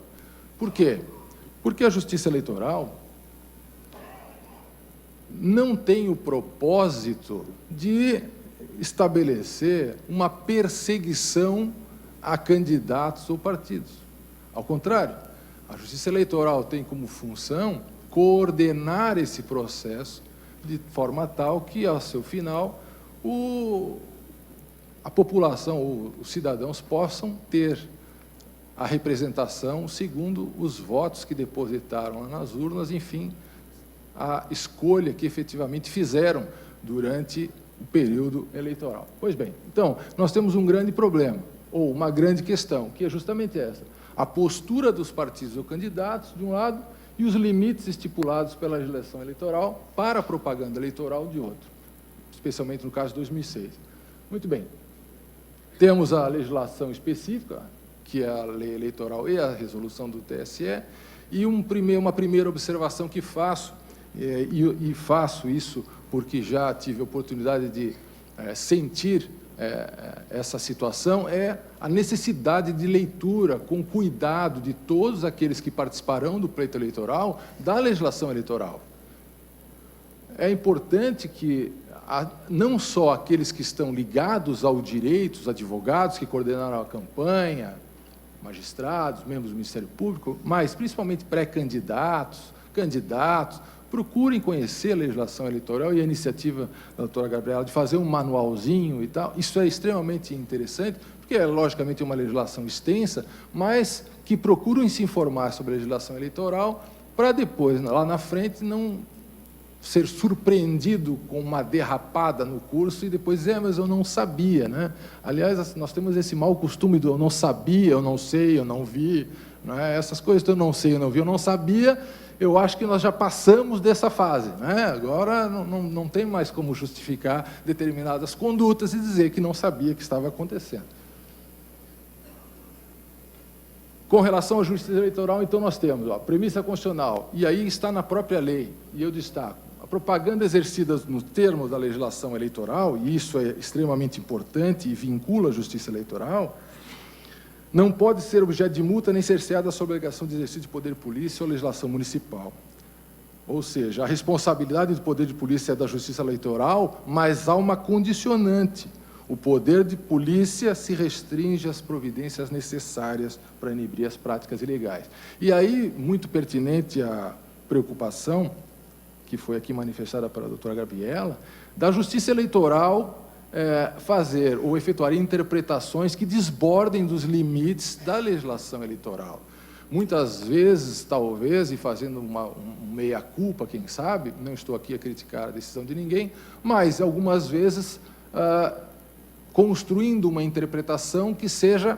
Por quê? Porque a Justiça Eleitoral não tem o propósito de estabelecer uma perseguição a candidatos ou partidos. Ao contrário, a Justiça Eleitoral tem como função coordenar esse processo de forma tal que, ao seu final, a população, ou os cidadãos, possam ter a representação segundo os votos que depositaram lá nas urnas, enfim, a escolha que efetivamente fizeram durante o período eleitoral. Pois bem, então, nós temos um grande problema, ou uma grande questão, que é justamente essa: a postura dos partidos ou candidatos, de um lado, e os limites estipulados pela legislação eleitoral para a propaganda eleitoral, de outro, especialmente no caso de 2006. Muito bem. Temos a legislação específica, que é a lei eleitoral e a resolução do TSE, e uma primeira observação que faço, e faço isso porque já tive a oportunidade de sentir essa situação, é a necessidade de leitura com cuidado de todos aqueles que participarão do pleito eleitoral da legislação eleitoral. É importante que não só aqueles que estão ligados ao direito, os advogados que coordenaram a campanha, magistrados, membros do Ministério Público, mas principalmente pré-candidatos, candidatos, procurem conhecer a legislação eleitoral e a iniciativa da doutora Gabriela de fazer um manualzinho e tal. Isso é extremamente interessante, porque é, logicamente, uma legislação extensa, mas que procuram se informar sobre a legislação eleitoral para depois, lá na frente, não ser surpreendido com uma derrapada no curso e depois dizer, mas eu não sabia, né? Aliás, nós temos esse mau costume do eu não sabia, eu não sei, eu não vi, né? Essas coisas do eu não sei, eu não vi, eu não sabia, eu acho que nós já passamos dessa fase, né? Agora não tem mais como justificar determinadas condutas e dizer que não sabia que estava acontecendo. Com relação à justiça eleitoral, então, nós temos a premissa constitucional, e aí está na própria lei, e eu destaco, a propaganda exercida nos termos da legislação eleitoral, e isso é extremamente importante e vincula a justiça eleitoral, não pode ser objeto de multa nem cerceada sob a obrigação de exercício de poder de polícia ou legislação municipal. Ou seja, a responsabilidade do poder de polícia é da justiça eleitoral, mas há uma condicionante. O poder de polícia se restringe às providências necessárias para inibir as práticas ilegais. E aí, muito pertinente a preocupação, que foi aqui manifestada pela doutora Gabriela, da justiça eleitoral fazer ou efetuar interpretações que desbordem dos limites da legislação eleitoral. Muitas vezes, talvez, e fazendo um meia-culpa, quem sabe, não estou aqui a criticar a decisão de ninguém, mas, algumas vezes, construindo uma interpretação que seja,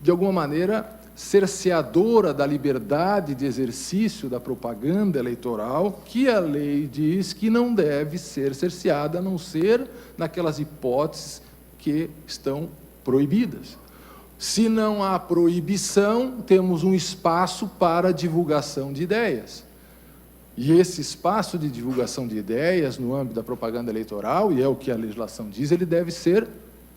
de alguma maneira, cerceadora da liberdade de exercício da propaganda eleitoral, que a lei diz que não deve ser cerceada, a não ser naquelas hipóteses que estão proibidas. Se não há proibição, temos um espaço para divulgação de ideias. E esse espaço de divulgação de ideias no âmbito da propaganda eleitoral, e é o que a legislação diz, ele deve ser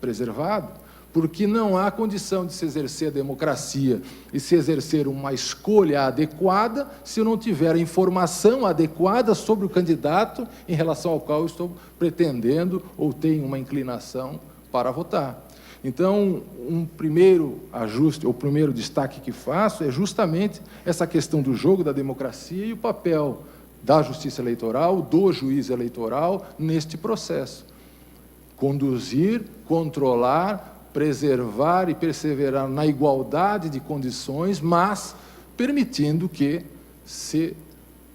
preservado, porque não há condição de se exercer a democracia e se exercer uma escolha adequada se eu não tiver a informação adequada sobre o candidato em relação ao qual eu estou pretendendo ou tenho uma inclinação para votar. Então, um primeiro ajuste, ou primeiro destaque que faço é justamente essa questão do jogo da democracia e o papel da justiça eleitoral, do juiz eleitoral, neste processo. Conduzir, controlar, preservar e perseverar na igualdade de condições, mas permitindo que se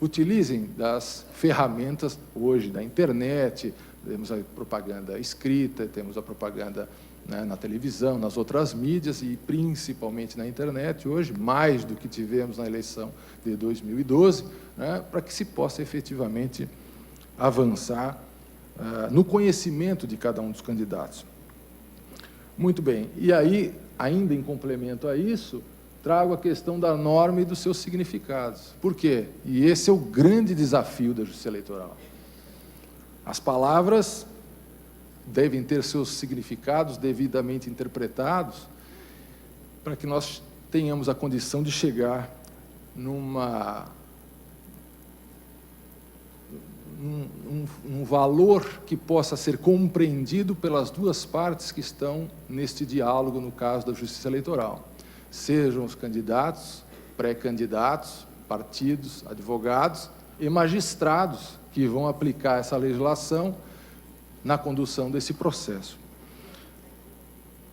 utilizem das ferramentas hoje da internet, temos a propaganda escrita, temos a propaganda, né, na televisão, nas outras mídias e principalmente na internet hoje, mais do que tivemos na eleição de 2012, né, para que se possa efetivamente avançar no conhecimento de cada um dos candidatos. Muito bem, e aí, ainda em complemento a isso, trago a questão da norma e dos seus significados. Por quê? E esse é o grande desafio da justiça eleitoral. As palavras devem ter seus significados devidamente interpretados para que nós tenhamos a condição de chegar num valor que possa ser compreendido pelas duas partes que estão neste diálogo, no caso da justiça eleitoral. Sejam os candidatos, pré-candidatos, partidos, advogados e magistrados que vão aplicar essa legislação na condução desse processo.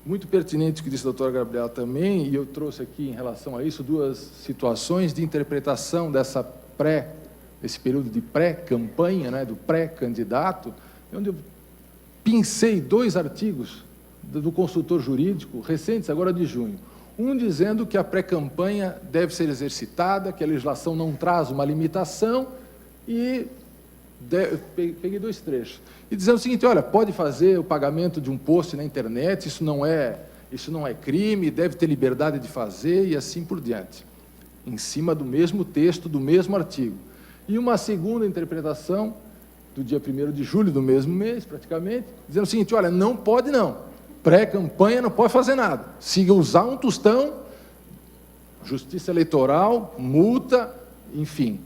Muito pertinente o que disse a doutora Gabriela também, e eu trouxe aqui em relação a isso duas situações de interpretação esse período de pré-campanha, né, do pré-candidato, onde eu pincei 2 artigos do consultor jurídico, recentes, agora de junho. Um dizendo que a pré-campanha deve ser exercitada, que a legislação não traz uma limitação, e peguei 2 trechos. E dizendo o seguinte, olha, pode fazer o pagamento de um post na internet, isso não é crime, deve ter liberdade de fazer, e assim por diante. Em cima do mesmo texto, do mesmo artigo. E uma segunda interpretação, do dia 1º de julho do mesmo mês, praticamente, dizendo o seguinte, olha, não pode não, pré-campanha não pode fazer nada. Se usar um tostão, justiça eleitoral, multa, enfim.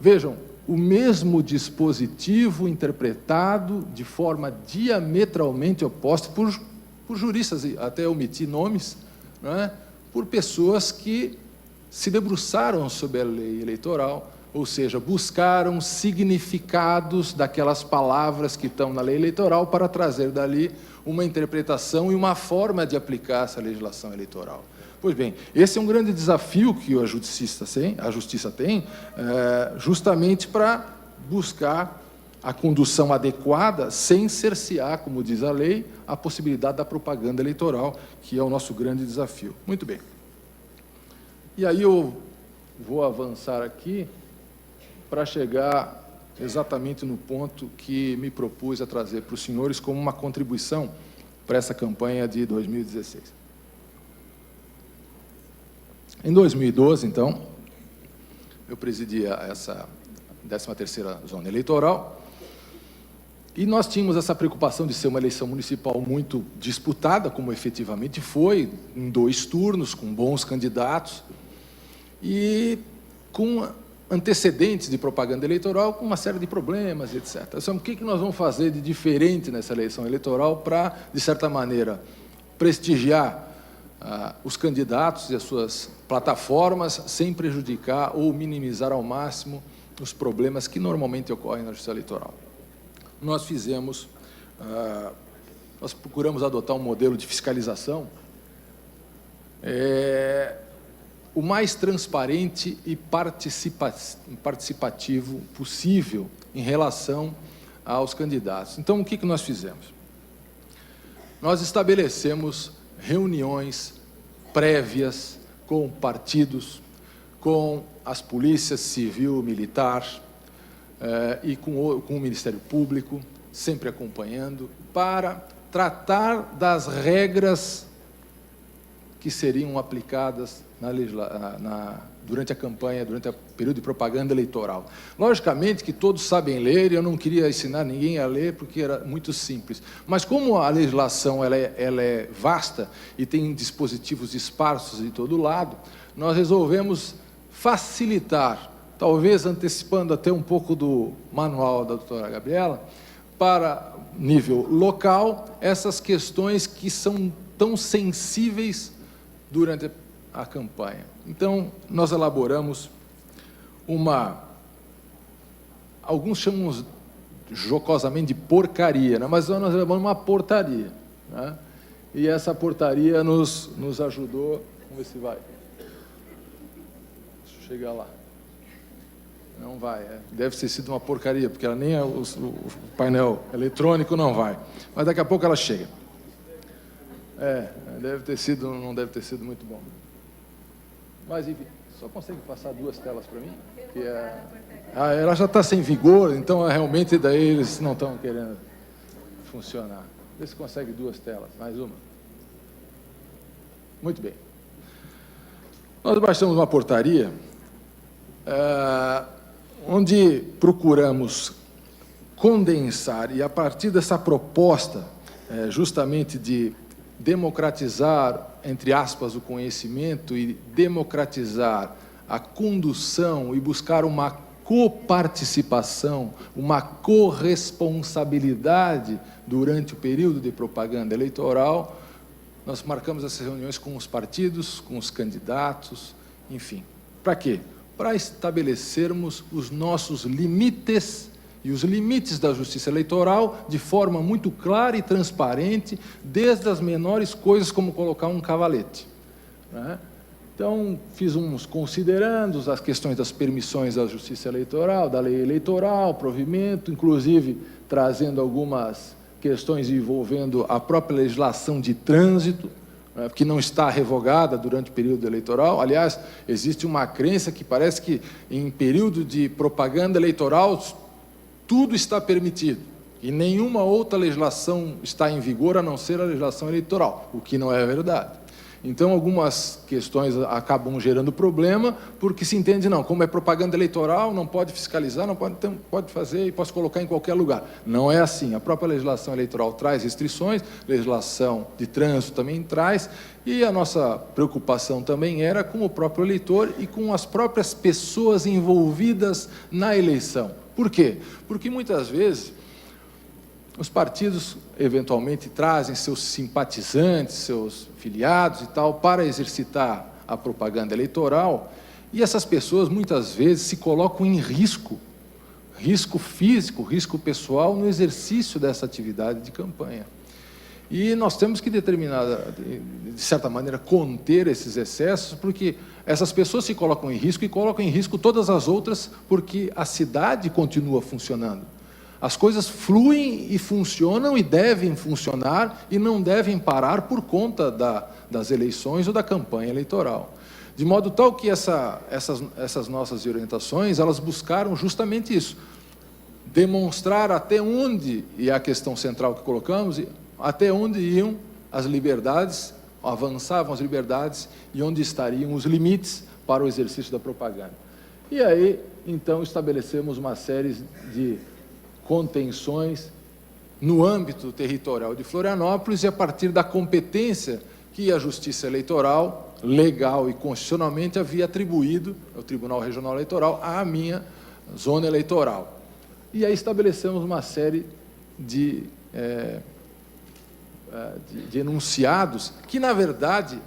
Vejam, o mesmo dispositivo interpretado de forma diametralmente oposta por juristas, até omiti nomes, né, por pessoas que se debruçaram sobre a lei eleitoral, ou seja, buscaram significados daquelas palavras que estão na lei eleitoral para trazer dali uma interpretação e uma forma de aplicar essa legislação eleitoral. Pois bem, esse é um grande desafio que a justiça tem, justamente para buscar a condução adequada, sem cercear, como diz a lei, a possibilidade da propaganda eleitoral, que é o nosso grande desafio. Muito bem. E aí eu vou avançar aqui para chegar exatamente no ponto que me propus a trazer para os senhores como uma contribuição para essa campanha de 2016. Em 2012, então, eu presidia essa 13ª zona eleitoral e nós tínhamos essa preocupação de ser uma eleição municipal muito disputada, como efetivamente foi, em 2 turnos, com bons candidatos e com antecedentes de propaganda eleitoral, com uma série de problemas, etc. Então, o que nós vamos fazer de diferente nessa eleição eleitoral para, de certa maneira, prestigiar os candidatos e as suas plataformas sem prejudicar ou minimizar ao máximo os problemas que normalmente ocorrem na justiça eleitoral? Nós procuramos adotar um modelo de fiscalização o mais transparente e participativo possível em relação aos candidatos. Então, o que nós fizemos? Nós estabelecemos reuniões prévias com partidos, com as polícias civil, militar e com o Ministério Público, sempre acompanhando, para tratar das regras que seriam aplicadas durante a campanha, durante o período de propaganda eleitoral. Logicamente que todos sabem ler, e eu não queria ensinar ninguém a ler, porque era muito simples. Mas como a legislação ela é vasta e tem dispositivos esparsos de todo lado, nós resolvemos facilitar, talvez antecipando até um pouco do manual da doutora Gabriela, para nível local, essas questões que são tão sensíveis durante a campanha. Então, nós elaboramos alguns chamam jocosamente de porcaria, né? Mas nós elaboramos uma portaria, né? E essa portaria nos ajudou. Vamos ver se vai. Deixa eu chegar lá. Não vai, deve ter sido uma porcaria, porque ela nem o painel eletrônico não vai. Mas daqui a pouco ela chega. Não deve ter sido muito bom. Mas, enfim, só consegue passar 2 telas para mim? Ela já está sem vigor, então realmente daí eles não estão querendo funcionar. Vê se consegue 2 telas, mais uma. Muito bem. Nós baixamos uma portaria onde procuramos condensar, e a partir dessa proposta justamente de democratizar, entre aspas, o conhecimento e democratizar a condução e buscar uma coparticipação, uma corresponsabilidade durante o período de propaganda eleitoral, nós marcamos essas reuniões com os partidos, com os candidatos, enfim. Para quê? Para estabelecermos os nossos limites e os limites da justiça eleitoral de forma muito clara e transparente, desde as menores coisas, como colocar um cavalete, né? Então, fiz uns considerandos as questões das permissões da justiça eleitoral, da lei eleitoral, provimento, inclusive trazendo algumas questões envolvendo a própria legislação de trânsito, que não está revogada durante o período eleitoral. Aliás, existe uma crença que parece que em período de propaganda eleitoral tudo está permitido e nenhuma outra legislação está em vigor a não ser a legislação eleitoral, o que não é verdade. Então, algumas questões acabam gerando problema, porque se entende, não, como é propaganda eleitoral, não pode fiscalizar, não pode, então, pode fazer e posso colocar em qualquer lugar. Não é assim. A própria legislação eleitoral traz restrições, legislação de trânsito também traz, e a nossa preocupação também era com o próprio eleitor e com as próprias pessoas envolvidas na eleição. Por quê? Porque, muitas vezes, os partidos, eventualmente, trazem seus simpatizantes, seus filiados e tal, para exercitar a propaganda eleitoral, e essas pessoas, muitas vezes, se colocam em risco físico, risco pessoal, no exercício dessa atividade de campanha. E nós temos que de certa maneira, conter esses excessos, porque essas pessoas se colocam em risco e colocam em risco todas as outras, porque a cidade continua funcionando. As coisas fluem e funcionam e devem funcionar e não devem parar por conta das eleições ou da campanha eleitoral. De modo tal que essas nossas orientações, elas buscaram justamente isso, demonstrar até onde, e é a questão central que colocamos, até onde iam as liberdades, avançavam as liberdades e onde estariam os limites para o exercício da propaganda. E aí, então, estabelecemos uma série de contenções no âmbito territorial de Florianópolis e a partir da competência que a Justiça Eleitoral, legal e constitucionalmente, havia atribuído ao Tribunal Regional Eleitoral à minha zona eleitoral. E aí estabelecemos uma série de enunciados que, na verdade,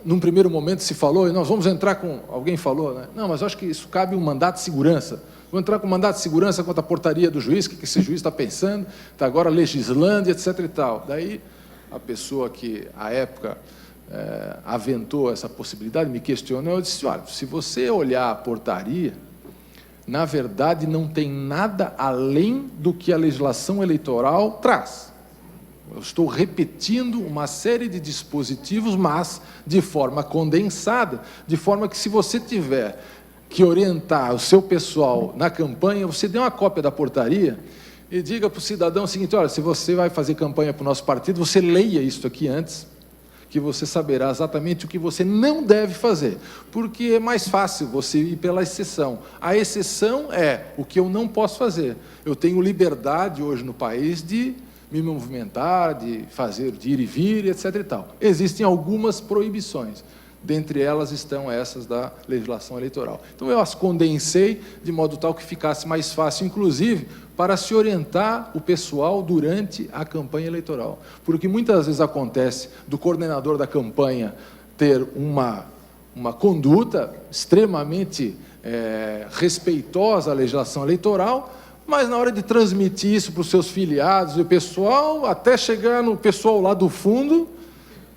num primeiro momento se falou, e nós vamos entrar com... Alguém falou, né? Não, mas eu acho que isso cabe um mandato de segurança. Vou entrar com mandato de segurança contra a portaria do juiz, o que esse juiz está pensando, está agora legislando, etc. e tal. Daí, a pessoa que, à época, aventou essa possibilidade, me questionou, eu disse, olha, se você olhar a portaria, na verdade, não tem nada além do que a legislação eleitoral traz. Eu estou repetindo uma série de dispositivos, mas de forma condensada, de forma que, se você tiver que orientar o seu pessoal na campanha, você dê uma cópia da portaria e diga para o cidadão o seguinte, olha, se você vai fazer campanha para o nosso partido, você leia isso aqui antes que você saberá exatamente o que você não deve fazer, porque é mais fácil você ir pela exceção. A exceção é o que eu não posso fazer. Eu tenho liberdade hoje no país de me movimentar, de fazer, de ir e vir, etc. e tal. Existem algumas proibições. Dentre elas estão essas da legislação eleitoral. Então, eu as condensei de modo tal que ficasse mais fácil, inclusive, para se orientar o pessoal durante a campanha eleitoral. Porque muitas vezes acontece do coordenador da campanha ter uma conduta extremamente respeitosa à legislação eleitoral, mas na hora de transmitir isso para os seus filiados e o pessoal, até chegar no pessoal lá do fundo,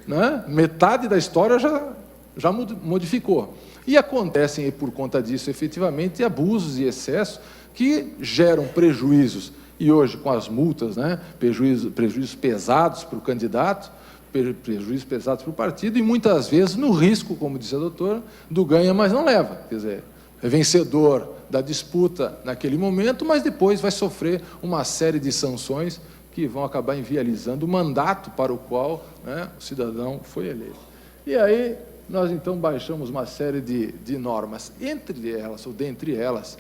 né, metade da história já modificou. E acontecem, por conta disso, efetivamente, abusos e excessos que geram prejuízos, e hoje, com as multas, né, prejuízos pesados para o candidato, prejuízos pesados para o partido, e muitas vezes no risco, como disse a doutora, do ganha, mas não leva. Quer dizer, é vencedor da disputa naquele momento, mas depois vai sofrer uma série de sanções que vão acabar inviabilizando o mandato para o qual, né, o cidadão foi eleito. E aí, nós, então, baixamos uma série de normas, dentre elas,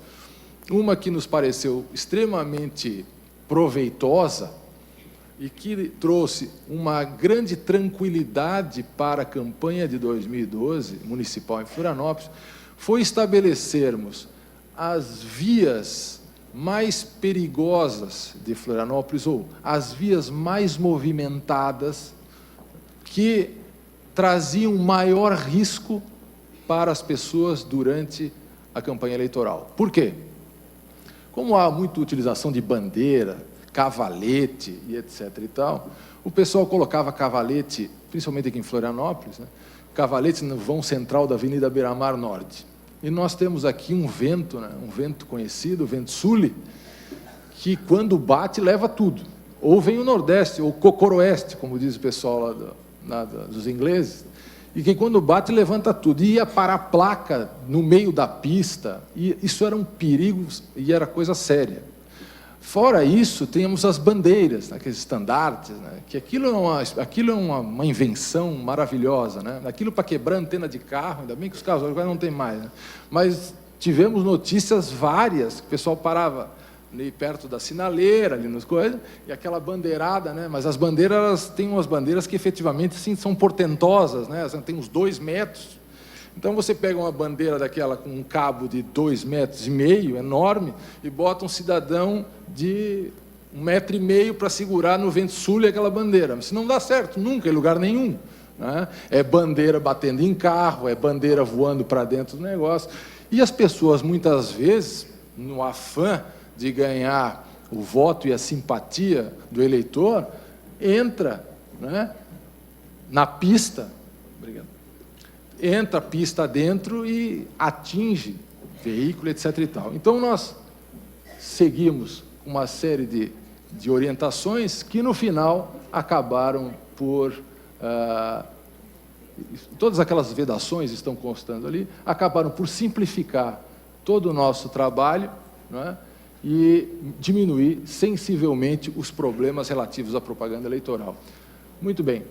uma que nos pareceu extremamente proveitosa e que trouxe uma grande tranquilidade para a campanha de 2012, municipal em Florianópolis, foi estabelecermos as vias mais perigosas de Florianópolis, ou as vias mais movimentadas, que traziam maior risco para as pessoas durante a campanha eleitoral. Por quê? Como há muita utilização de bandeira, cavalete e etc. e tal, o pessoal colocava cavalete, principalmente aqui em Florianópolis, né, cavalete no vão central da Avenida Beira-Mar Norte. E nós temos aqui um vento, né, um vento conhecido, o vento sul, que quando bate leva tudo. Ou vem o Nordeste, ou Cocoroeste, como diz o pessoal lá dos ingleses, e que quando bate levanta tudo. E ia parar a placa no meio da pista, e isso era um perigo e era coisa séria. Fora isso, temos as bandeiras, aqueles estandartes, né, que aquilo é uma invenção maravilhosa, né? Aquilo para quebrar antena de carro, ainda bem que os carros agora não tem mais, né? Mas tivemos notícias várias, que o pessoal parava ali perto da sinaleira, ali nas coisas, e aquela bandeirada, né? Mas as bandeiras, tem umas bandeiras que efetivamente sim, são portentosas, né? Tem uns 2 metros. Então você pega uma bandeira daquela com um cabo de 2,5 metros, enorme, e bota um cidadão de 1,5 metro para segurar no vento sul aquela bandeira. Mas isso não dá certo, nunca, em lugar nenhum, né? É bandeira batendo em carro, é bandeira voando para dentro do negócio. E as pessoas, muitas vezes, no afã de ganhar o voto e a simpatia do eleitor, entra, né, na pista, entra a pista dentro e atinge veículo, etc. e tal. Então, nós seguimos uma série de orientações que, no final, acabaram por... todas aquelas vedações estão constando ali, acabaram por simplificar todo o nosso trabalho, não é? E diminuir sensivelmente os problemas relativos à propaganda eleitoral. Muito bem.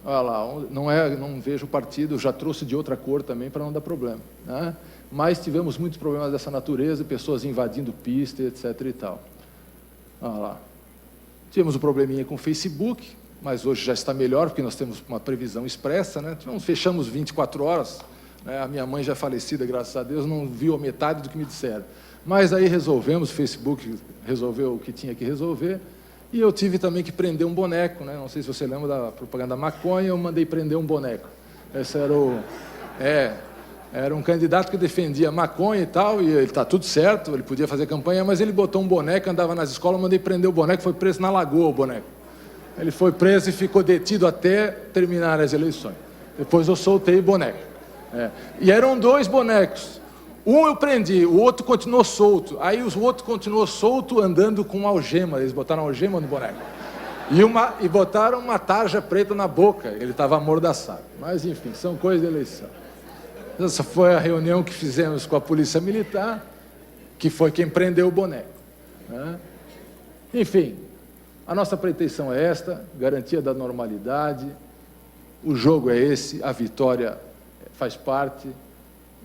Olha lá, não vejo o partido, já trouxe de outra cor também para não dar problema, né? Mas tivemos muitos problemas dessa natureza, pessoas invadindo pista, etc. e tal. Olha lá. Tivemos um probleminha com o Facebook, mas hoje já está melhor, porque nós temos uma previsão expressa, né? Fechamos 24 horas, né? A minha mãe já é falecida, graças a Deus, não viu a metade do que me disseram. Mas aí resolvemos, o Facebook resolveu o que tinha que resolver, e eu tive também que prender um boneco, né? Não sei se você lembra da propaganda da maconha, eu mandei prender um boneco. Esse era um candidato que defendia maconha e tal, e ele está tudo certo, ele podia fazer campanha, mas ele botou um boneco, andava nas escolas, eu mandei prender o boneco, foi preso na Lagoa o boneco. Ele foi preso e ficou detido até terminar as eleições. Depois eu soltei o boneco. E eram 2 bonecos. Um eu prendi, o outro continuou solto. Aí o outro continuou solto andando com uma algema. Eles botaram uma algema no boneco. E botaram uma tarja preta na boca. Ele estava amordaçado. Mas, enfim, são coisas de eleição. Essa foi a reunião que fizemos com a Polícia Militar, que foi quem prendeu o boneco, né? Enfim, a nossa pretensão é esta, garantia da normalidade, o jogo é esse, a vitória faz parte,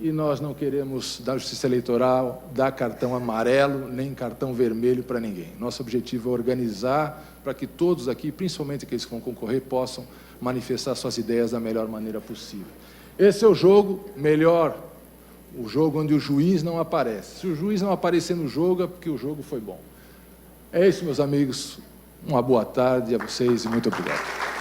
e nós não queremos, da Justiça Eleitoral, dar cartão amarelo nem cartão vermelho para ninguém. Nosso objetivo é organizar para que todos aqui, principalmente aqueles que vão concorrer, possam manifestar suas ideias da melhor maneira possível. Esse é o jogo melhor, o jogo onde o juiz não aparece. Se o juiz não aparecer no jogo, é porque o jogo foi bom. É isso, meus amigos. Uma boa tarde a vocês e muito obrigado.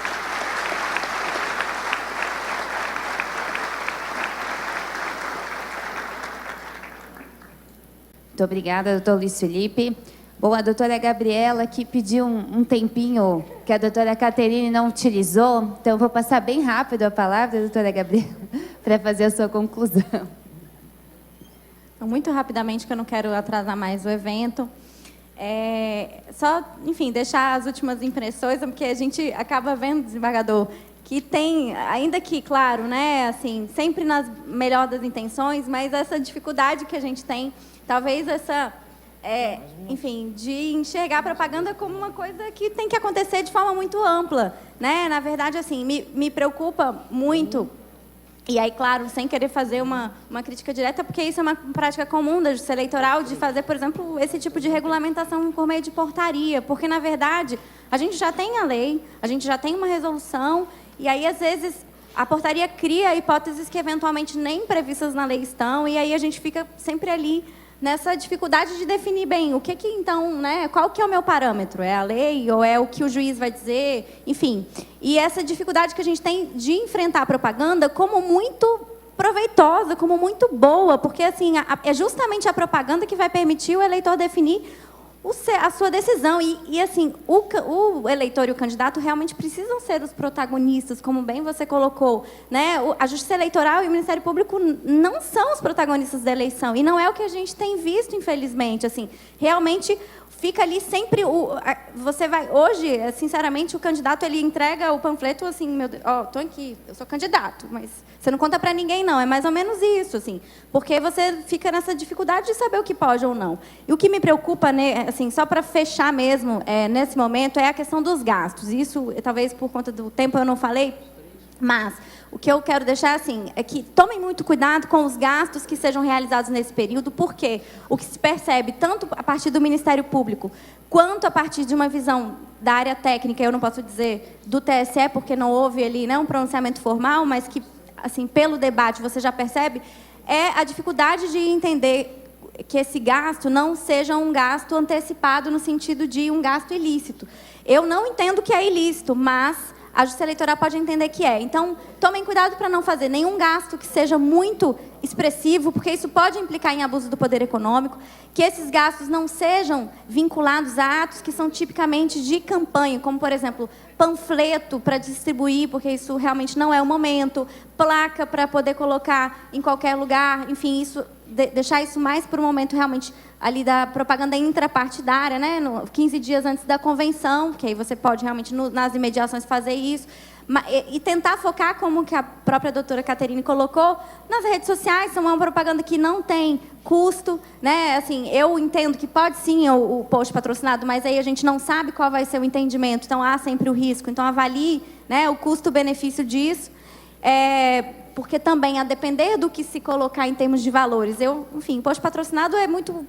Muito obrigada, doutor Luiz Felipe. Bom, a doutora Gabriela que pediu um tempinho que a doutora Caterine não utilizou, então eu vou passar bem rápido a palavra, doutora Gabriela, para fazer a sua conclusão. Então, muito rapidamente, que eu não quero atrasar mais o evento. Só, enfim, deixar as últimas impressões, porque a gente acaba vendo, desembargador, que tem, ainda que, claro, né, assim, sempre nas melhor das intenções, mas essa dificuldade que a gente tem, talvez essa, enfim, de enxergar a propaganda como uma coisa que tem que acontecer de forma muito ampla, né? Na verdade, assim, me preocupa muito. E aí, claro, sem querer fazer uma crítica direta, porque isso é uma prática comum da Justiça Eleitoral, de fazer, por exemplo, esse tipo de regulamentação por meio de portaria, porque, na verdade, a gente já tem a lei, a gente já tem uma resolução, e aí, às vezes, a portaria cria hipóteses que, eventualmente, nem previstas na lei estão, e aí a gente fica sempre ali nessa dificuldade de definir bem o que então, né, qual que é o meu parâmetro? É a lei ou é o que o juiz vai dizer? Enfim, e essa dificuldade que a gente tem de enfrentar a propaganda como muito proveitosa, como muito boa, porque assim, é justamente a propaganda que vai permitir o eleitor definir a sua decisão. E assim, o eleitor e o candidato realmente precisam ser os protagonistas, como bem você colocou, né? A Justiça Eleitoral e o Ministério Público não são os protagonistas da eleição, e não é o que a gente tem visto, infelizmente. Assim, realmente fica ali sempre você vai hoje, sinceramente, o candidato ele entrega o panfleto assim, meu Deus, tô aqui, eu sou candidato, mas você não conta para ninguém não, é mais ou menos isso, assim, porque você fica nessa dificuldade de saber o que pode ou não. E o que me preocupa, né, assim, só para fechar mesmo, nesse momento, é a questão dos gastos. Isso, talvez por conta do tempo eu não falei, mas o que eu quero deixar assim é que tomem muito cuidado com os gastos que sejam realizados nesse período, porque o que se percebe, tanto a partir do Ministério Público, quanto a partir de uma visão da área técnica, eu não posso dizer do TSE, porque não houve ali, né, um pronunciamento formal, mas que, assim, pelo debate você já percebe, é a dificuldade de entender que esse gasto não seja um gasto antecipado no sentido de um gasto ilícito. Eu não entendo que é ilícito, mas a Justiça Eleitoral pode entender que é. Então, tomem cuidado para não fazer nenhum gasto que seja muito expressivo, porque isso pode implicar em abuso do poder econômico, que esses gastos não sejam vinculados a atos que são tipicamente de campanha, como, por exemplo, panfleto para distribuir, porque isso realmente não é o momento, placa para poder colocar em qualquer lugar, enfim, isso, deixar isso mais para o momento realmente ali da propaganda intrapartidária, né, 15 dias antes da convenção, que aí você pode realmente, nas imediações, fazer isso, e tentar focar, como que a própria doutora Caterine colocou, nas redes sociais. São uma propaganda que não tem custo, né? Assim, eu entendo que pode sim o post patrocinado, mas aí a gente não sabe qual vai ser o entendimento, então há sempre o risco. Então avalie, né, o custo-benefício disso, porque também, a depender do que se colocar em termos de valores, enfim, post patrocinado é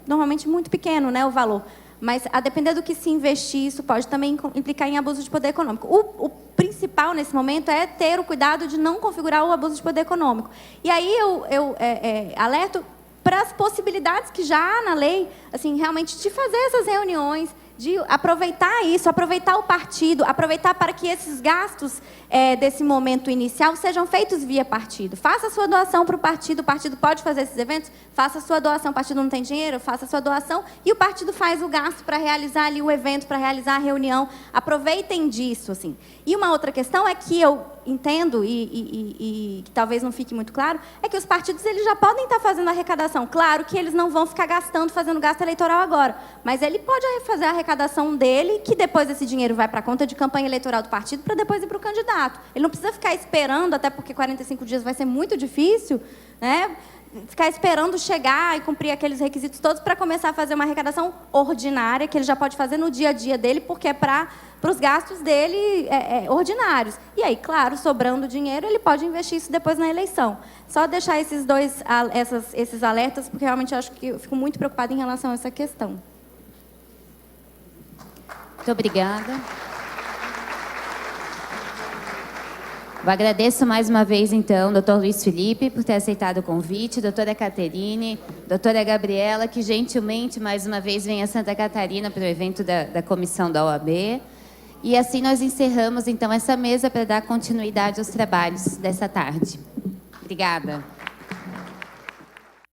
normalmente muito pequeno, né, o valor. Mas, a depender do que se investir, isso pode também implicar em abuso de poder econômico. O principal, nesse momento, é ter o cuidado de não configurar o abuso de poder econômico. E aí eu alerto para as possibilidades que já há na lei, assim, realmente, de fazer essas reuniões, de aproveitar isso, aproveitar o partido, aproveitar para que esses gastos desse momento inicial sejam feitos via partido. Faça a sua doação para o partido pode fazer esses eventos, faça a sua doação, o partido não tem dinheiro, faça a sua doação, e o partido faz o gasto para realizar ali o evento, para realizar a reunião. Aproveitem disso, assim. E uma outra questão é que eu entendo, e que talvez não fique muito claro, é que os partidos eles já podem estar fazendo arrecadação. Claro que eles não vão ficar fazendo gasto eleitoral agora, mas ele pode fazer a arrecadação dele, que depois esse dinheiro vai para a conta de campanha eleitoral do partido, para depois ir para o candidato. Ele não precisa ficar esperando, até porque 45 dias vai ser muito difícil, né? ficar esperando chegar e cumprir aqueles requisitos todos para começar a fazer uma arrecadação ordinária, que ele já pode fazer no dia a dia dele, porque é para os gastos dele ordinários. E aí, claro, sobrando dinheiro, ele pode investir isso depois na eleição. Só deixar esses alertas, porque realmente eu acho que eu fico muito preocupada em relação a essa questão. Muito obrigada. Eu agradeço mais uma vez, então, ao Dr. Luiz Felipe por ter aceitado o convite, doutora Caterine, doutora Gabriela, que gentilmente, mais uma vez, vem a Santa Catarina para o evento da comissão da OAB. E assim nós encerramos, então, essa mesa para dar continuidade aos trabalhos dessa tarde. Obrigada.